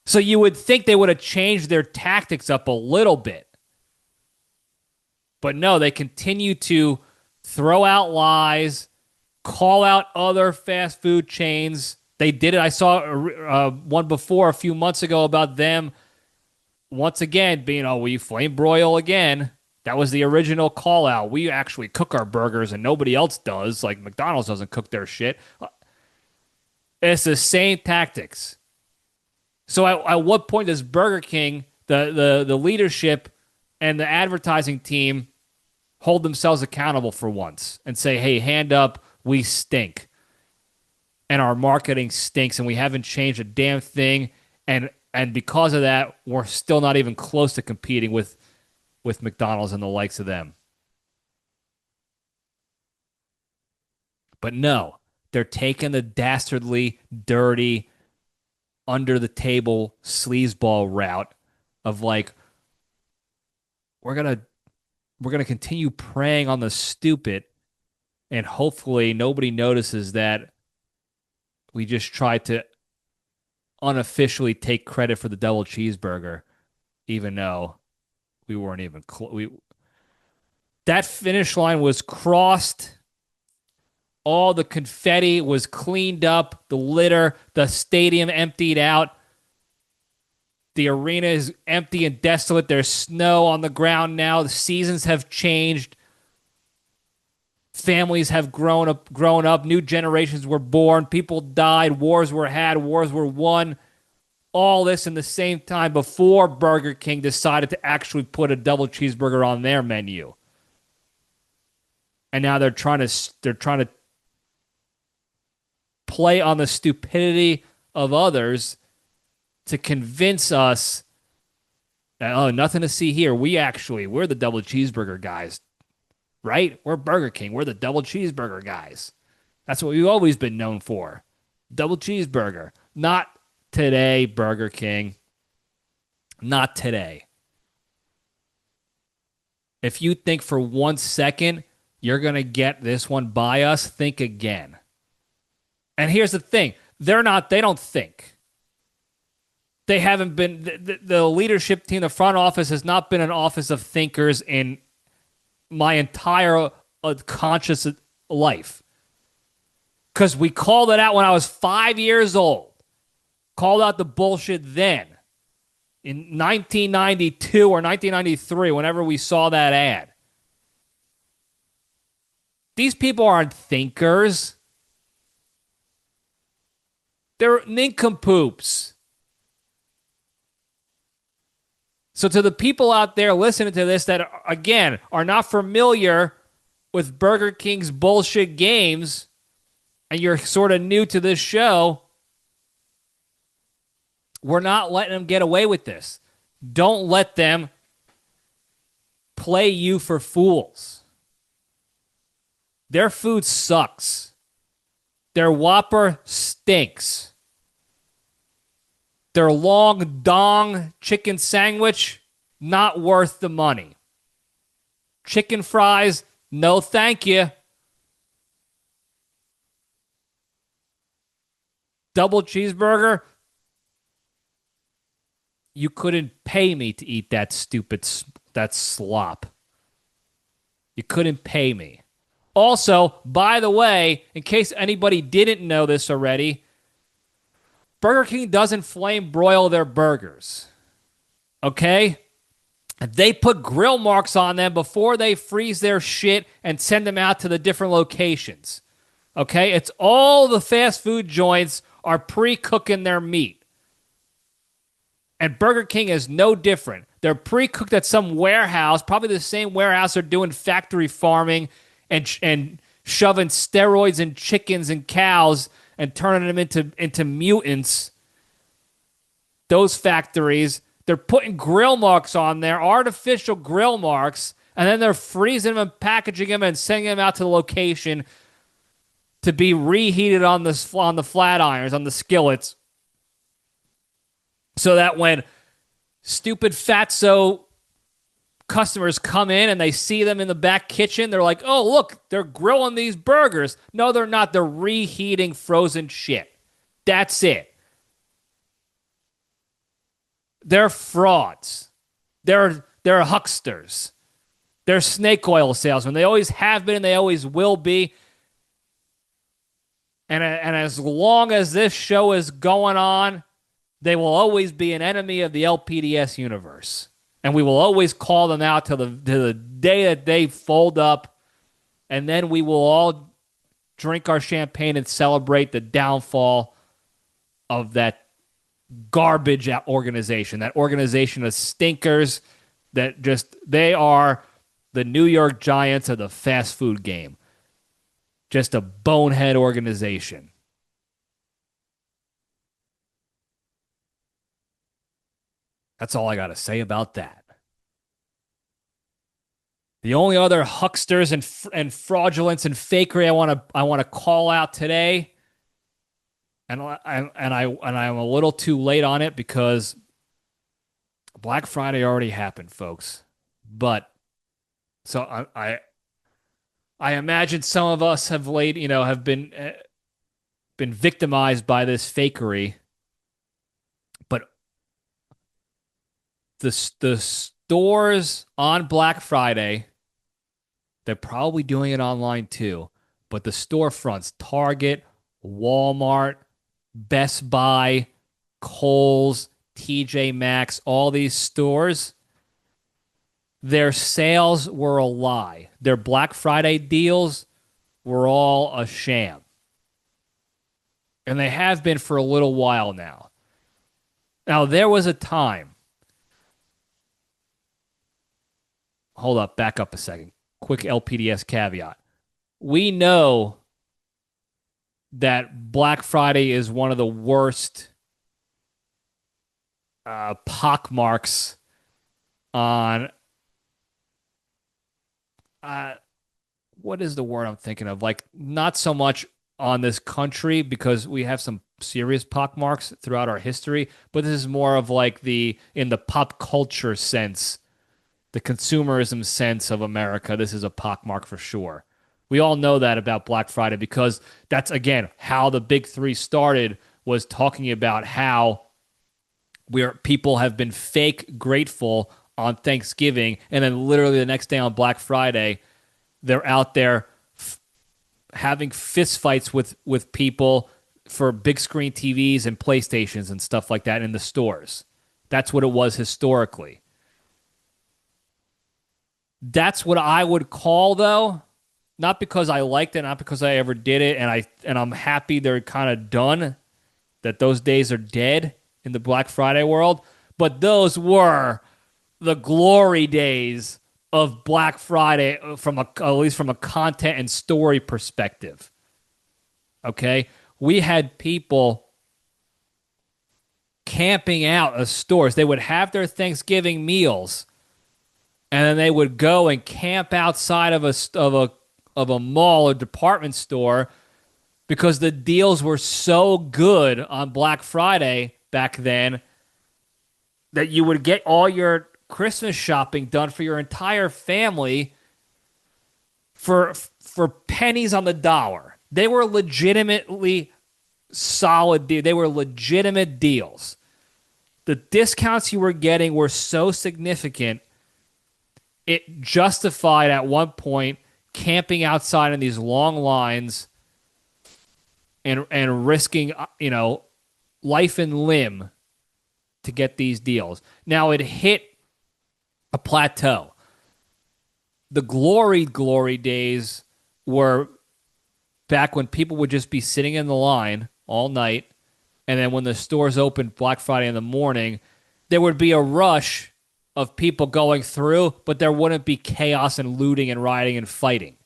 So you would think they would have changed their tactics up a little bit. But no, they continue to throw out lies, call out other fast food chains. They did it. I saw one before a few months ago about them once again being, we flame broil again. That was the original call out. We actually cook our burgers and nobody else does. Like McDonald's doesn't cook their shit. It's the same tactics. So at what point does Burger King, the leadership and the advertising team hold themselves accountable for once and say, hey, hand up, we stink. And our marketing stinks and we haven't changed a damn thing. And because of that, we're still not even close to competing with McDonald's and the likes of them. But no, they're taking the dastardly, dirty, under-the-table sleazeball route of like, we're gonna continue preying on the stupid, and hopefully nobody notices that we just tried to unofficially take credit for the double cheeseburger, even though we weren't even close. That finish line was crossed. All the confetti was cleaned up. The litter, the stadium emptied out. The arena is empty and desolate. There's snow on the ground now. The seasons have changed. Families have grown up. New generations were born. People died. Wars were had. Wars were won. all this in the same time before Burger King decided to actually put a double cheeseburger on their menu. And now they're trying to play on the stupidity of others to convince us that, oh, nothing to see here. We're the double cheeseburger guys, right? We're Burger King. We're the double cheeseburger guys. That's what we've always been known for. Double cheeseburger. Not today, Burger King. Not today. If you think for 1 second you're going to get this one by us, think again. And here's the thing. They don't think. They haven't been, the leadership team, the front office has not been an office of thinkers in my entire conscious life. Because we called it out when I was 5 years old. Called out the bullshit then. In 1992 or 1993, whenever we saw that ad. These people aren't thinkers. They're nincompoops. So to the people out there listening to this that, again, are not familiar with Burger King's bullshit games, and you're sort of new to this show, we're not letting them get away with this. Don't let them play you for fools. Their food sucks. Their Whopper stinks. Their long dong chicken sandwich, not worth the money. Chicken fries, no thank you. Double cheeseburger, you couldn't pay me to eat that that slop. You couldn't pay me. Also, by the way, in case anybody didn't know this already, Burger King doesn't flame broil their burgers. Okay? They put grill marks on them before they freeze their shit and send them out to the different locations. Okay? It's all the fast food joints are pre-cooking their meat. And Burger King is no different. They're pre-cooked at some warehouse, probably the same warehouse they're doing factory farming and shoving steroids in chickens and cows and turning them into mutants. Those factories, they're putting grill marks on there, artificial grill marks, and then they're freezing them and packaging them and sending them out to the location to be reheated on the flat irons, on the skillets, so that when stupid fatso customers come in and they see them in the back kitchen, they're like, oh, look, they're grilling these burgers. No, they're not. They're reheating frozen shit. That's it. They're frauds. They're hucksters. They're snake oil salesmen. They always have been and they always will be. And as long as this show is going on, they will always be an enemy of the LPDS universe. And we will always call them out to the day that they fold up. And then we will all drink our champagne and celebrate the downfall of that garbage organization. That organization of stinkers that they are the New York Giants of the fast food game. Just a bonehead organization. That's all I got to say about that. The only other hucksters and fraudulence and fakery I want to call out today, and I'm a little too late on it because Black Friday already happened, folks. But so I imagine some of us have been victimized by this fakery. But the stores on Black Friday, they're probably doing it online too. But the storefronts, Target, Walmart, Best Buy, Kohl's, TJ Maxx, all these stores, their sales were a lie. Their Black Friday deals were all a sham. And they have been for a little while now. Now, there was a time. Hold up, back up a second. Quick LPDS caveat. We know that Black Friday is one of the worst pockmarks on what is the word I'm thinking of? Like, not so much on this country, because we have some serious pockmarks throughout our history, but this is more of like in the pop culture sense, the consumerism sense of America. This is a pockmark for sure. We all know that about Black Friday, because that's, again, how the big three started, was talking about how people have been fake grateful on Thanksgiving, and then literally the next day on Black Friday, they're out there having fistfights with people for big screen TVs and PlayStations and stuff like that in the stores. That's what it was historically. That's what I would call, though, not because I liked it, not because I ever did it, and I'm happy they're kind of done, that those days are dead in the Black Friday world, but those were the glory days of Black Friday, at least from a content and story perspective. Okay? We had people camping out of stores. They would have their Thanksgiving meals, and then they would go and camp outside of a mall or department store, because the deals were so good on Black Friday back then that you would get all your Christmas shopping done for your entire family for pennies on the dollar. They were legitimately solid deals. They were legitimate deals. The discounts you were getting were so significant, it justified at one point camping outside in these long lines and risking, life and limb to get these deals. Now, it hit a plateau. The glory days were back when people would just be sitting in the line all night, and then when the stores opened Black Friday in the morning, there would be a rush of people going through, but there wouldn't be chaos and looting and rioting and fighting.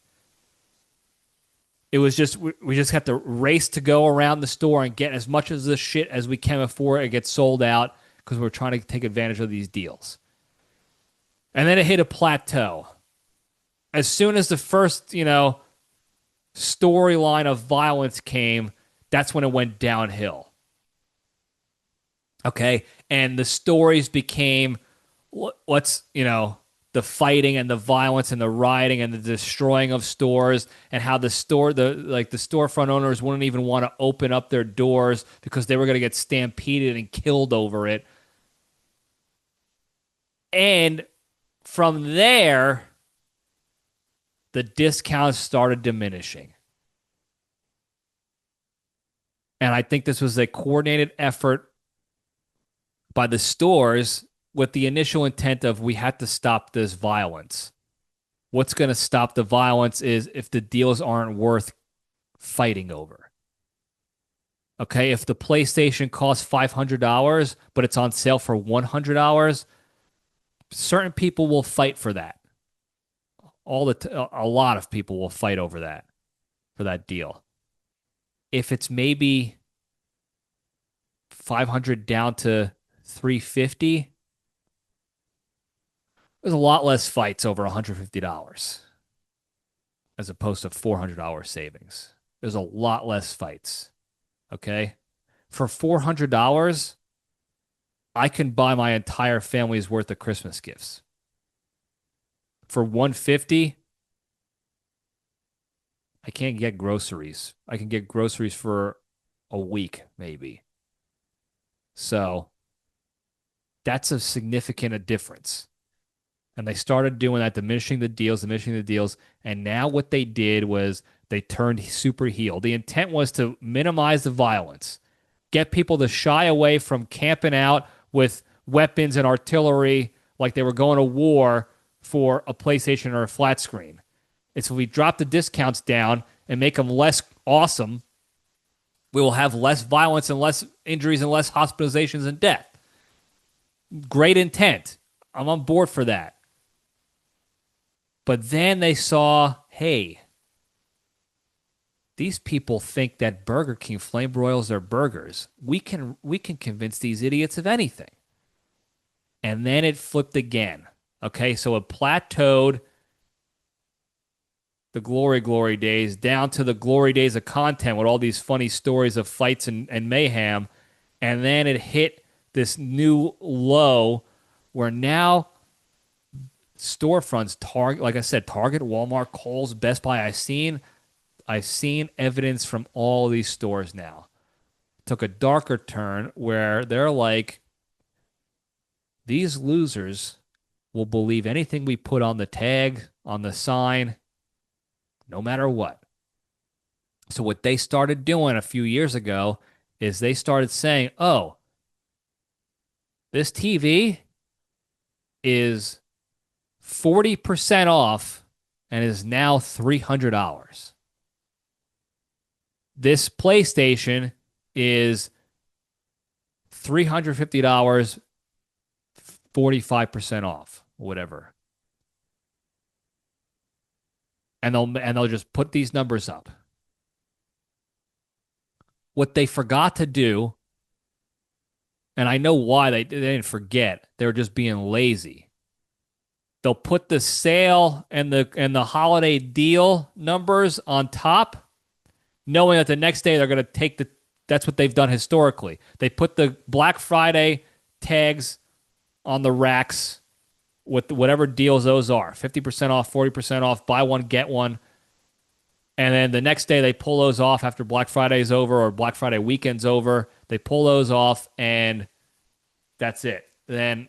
It was just, we just have to race to go around the store and get as much of this shit as we can before it gets sold out, because we're trying to take advantage of these deals. And then it hit a plateau. As soon as the first, storyline of violence came, that's when it went downhill. Okay? And the stories became the fighting and the violence and the rioting and the destroying of stores, and how the storefront owners wouldn't even want to open up their doors because they were going to get stampeded and killed over it. And from there, the discounts started diminishing. And I think this was a coordinated effort by the stores with the initial intent of, we had to stop this violence. What's going to stop the violence is if the deals aren't worth fighting over. Okay, if the PlayStation costs $500, but it's on sale for $100, certain people will fight for that. A lot of people will fight over that, for that deal. If it's maybe $500 down to $350, there's a lot less fights over $150 as opposed to $400 savings. There's a lot less fights. Okay? For $400, I can buy my entire family's worth of Christmas gifts. For $150, I can't get groceries. I can get groceries for a week, maybe. So that's a significant difference. And they started doing that, diminishing the deals. And now what they did was they turned super heel. The intent was to minimize the violence, get people to shy away from camping out with weapons and artillery like they were going to war for a PlayStation or a flat screen. It's if we drop the discounts down and make them less awesome, we will have less violence and less injuries and less hospitalizations and death. Great intent. I'm on board for that. But then they saw, hey, these people think that Burger King flame broils are burgers. We can convince these idiots of anything. And then it flipped again. Okay, so it plateaued the glory days down to the glory days of content with all these funny stories of fights and mayhem. And then it hit this new low where now storefronts, Target, like I said, Target, Walmart, Kohl's, Best Buy, I've seen evidence from all these stores now. Took a darker turn where they're like, these losers will believe anything we put on the tag, on the sign, no matter what. So what they started doing a few years ago is they started saying, oh, this TV is 40% off and is now $300. This PlayStation is $350, 45% off, whatever. And they'll just put these numbers up. What they forgot to do, and I know why they didn't forget, they were just being lazy. They'll put the sale and the holiday deal numbers on top, knowing that the next day they're going to take that's what they've done historically. They put the Black Friday tags on the racks with whatever deals those are. 50% off, 40% off, buy one, get one. And then the next day they pull those off after Black Friday is over or Black Friday weekend's over. They pull those off and that's it. Then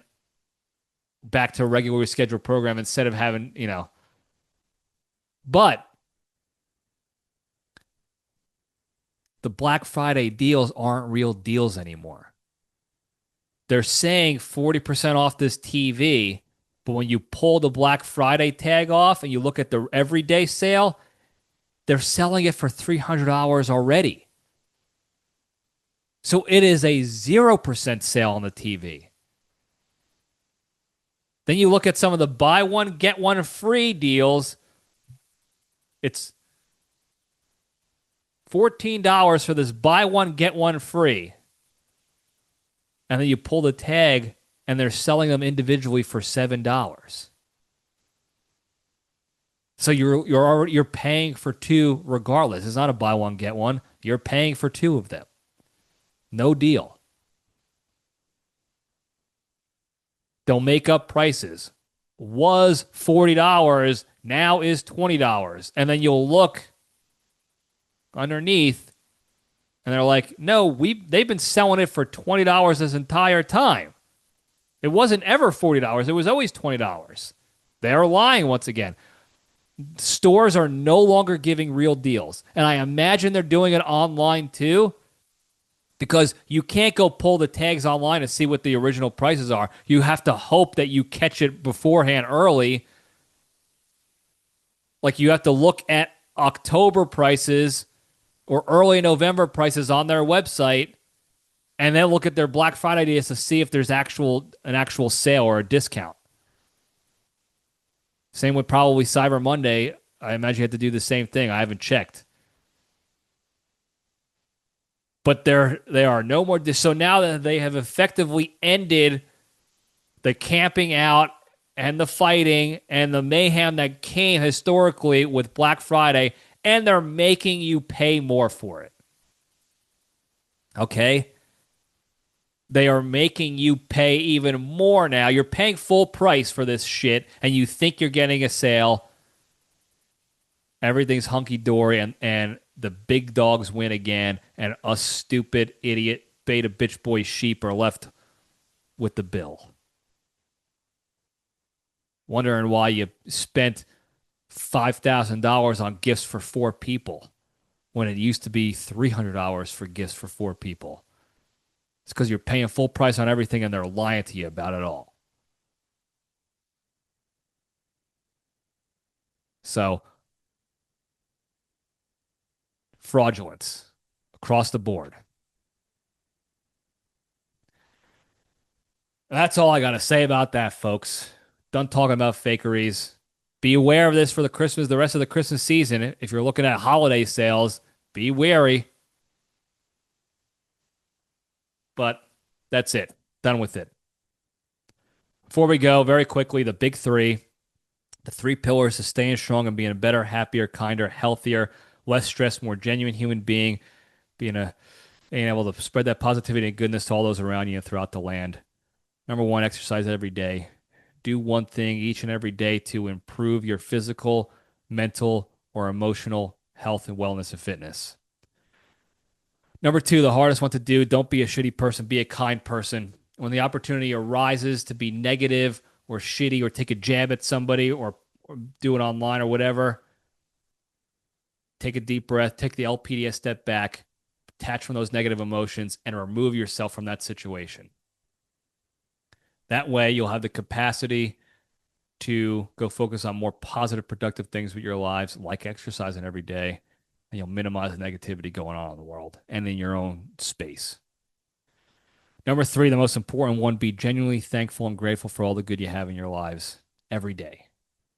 back to a regularly scheduled program instead of having, But the Black Friday deals aren't real deals anymore. They're saying 40% off this TV, but when you pull the Black Friday tag off and you look at the everyday sale, they're selling it for $300 already. So it is a 0% sale on the TV. Then you look at some of the buy one, get one free deals. It's $14 for this buy one, get one free. And then you pull the tag and they're selling them individually for $7. So you're paying for two regardless. It's not a buy one, get one. You're paying for two of them. No deal. They'll make up prices. Was $40, now is $20. And then you'll look underneath and they're like, no, they've been selling it for $20 this entire time. It wasn't ever $40. It was always $20. They're lying once again. Stores are no longer giving real deals. And I imagine they're doing it online too, because you can't go pull the tags online and see what the original prices are. You have to hope that you catch it beforehand early. Like you have to look at October prices or early November prices on their website and then look at their Black Friday deals to see if there's an actual sale or a discount. Same with probably Cyber Monday. I imagine you have to do the same thing. I haven't checked. But there are no more. So now that they have effectively ended the camping out and the fighting and the mayhem that came historically with Black Friday, and they're making you pay more for it. Okay? They are making you pay even more now. You're paying full price for this shit, and you think you're getting a sale. Everything's hunky-dory, and the big dogs win again, and us stupid, idiot, beta bitch boy sheep are left with the bill. Wondering why you spent $5,000 on gifts for 4 people when it used to be $300 for gifts for 4 people. It's because you're paying full price on everything and they're lying to you about it all. So, fraudulence across the board. That's all I got to say about that, folks. Done talking about fakeries. Be aware of this for the rest of the Christmas season. If you're looking at holiday sales, be wary. But that's it. Done with it. Before we go, very quickly, the big three. The three pillars to staying strong and being a better, happier, kinder, healthier, less stressed, more genuine human being. Being able to spread that positivity and goodness to all those around you and throughout the land. Number one, exercise every day. Do one thing each and every day to improve your physical, mental, or emotional health and wellness and fitness. Number two, the hardest one to do, don't be a shitty person, be a kind person. When the opportunity arises to be negative or shitty or take a jab at somebody or do it online or whatever, take a deep breath, take the LPDS step back, detach from those negative emotions, and remove yourself from that situation. That way, you'll have the capacity to go focus on more positive, productive things with your lives, like exercising every day, and you'll minimize the negativity going on in the world and in your own space. Number three, the most important one, be genuinely thankful and grateful for all the good you have in your lives every day,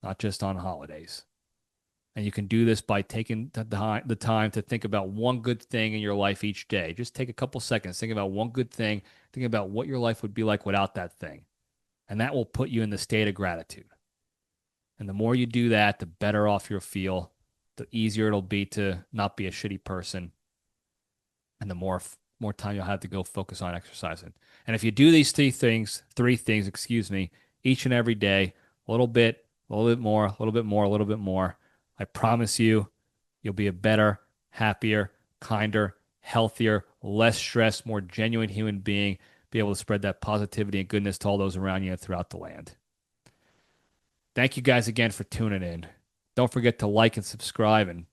not just on holidays. And you can do this by taking the time to think about one good thing in your life each day. Just take a couple seconds, think about one good thing, think about what your life would be like without that thing. And that will put you in the state of gratitude. And the more you do that, the better off you'll feel, the easier it'll be to not be a shitty person, and the more time you'll have to go focus on exercising. And if you do these three things, each and every day, a little bit more, a little bit more, a little bit more, I promise you'll be a better, happier, kinder, healthier, less stressed, more genuine human being, be able to spread that positivity and goodness to all those around you and throughout the land. Thank you guys again for tuning in. Don't forget to like and subscribe and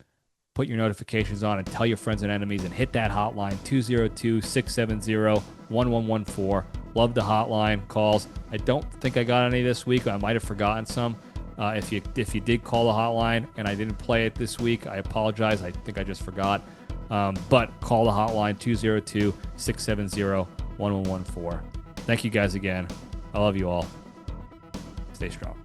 put your notifications on and tell your friends and enemies and hit that hotline, 202-670-1114. Love the hotline calls. I don't think I got any this week. I might have forgotten some. If you did call the hotline and I didn't play it this week, I apologize. I think I just forgot. But call the hotline, 202-670-1114. Thank you guys again. I love you all. Stay strong.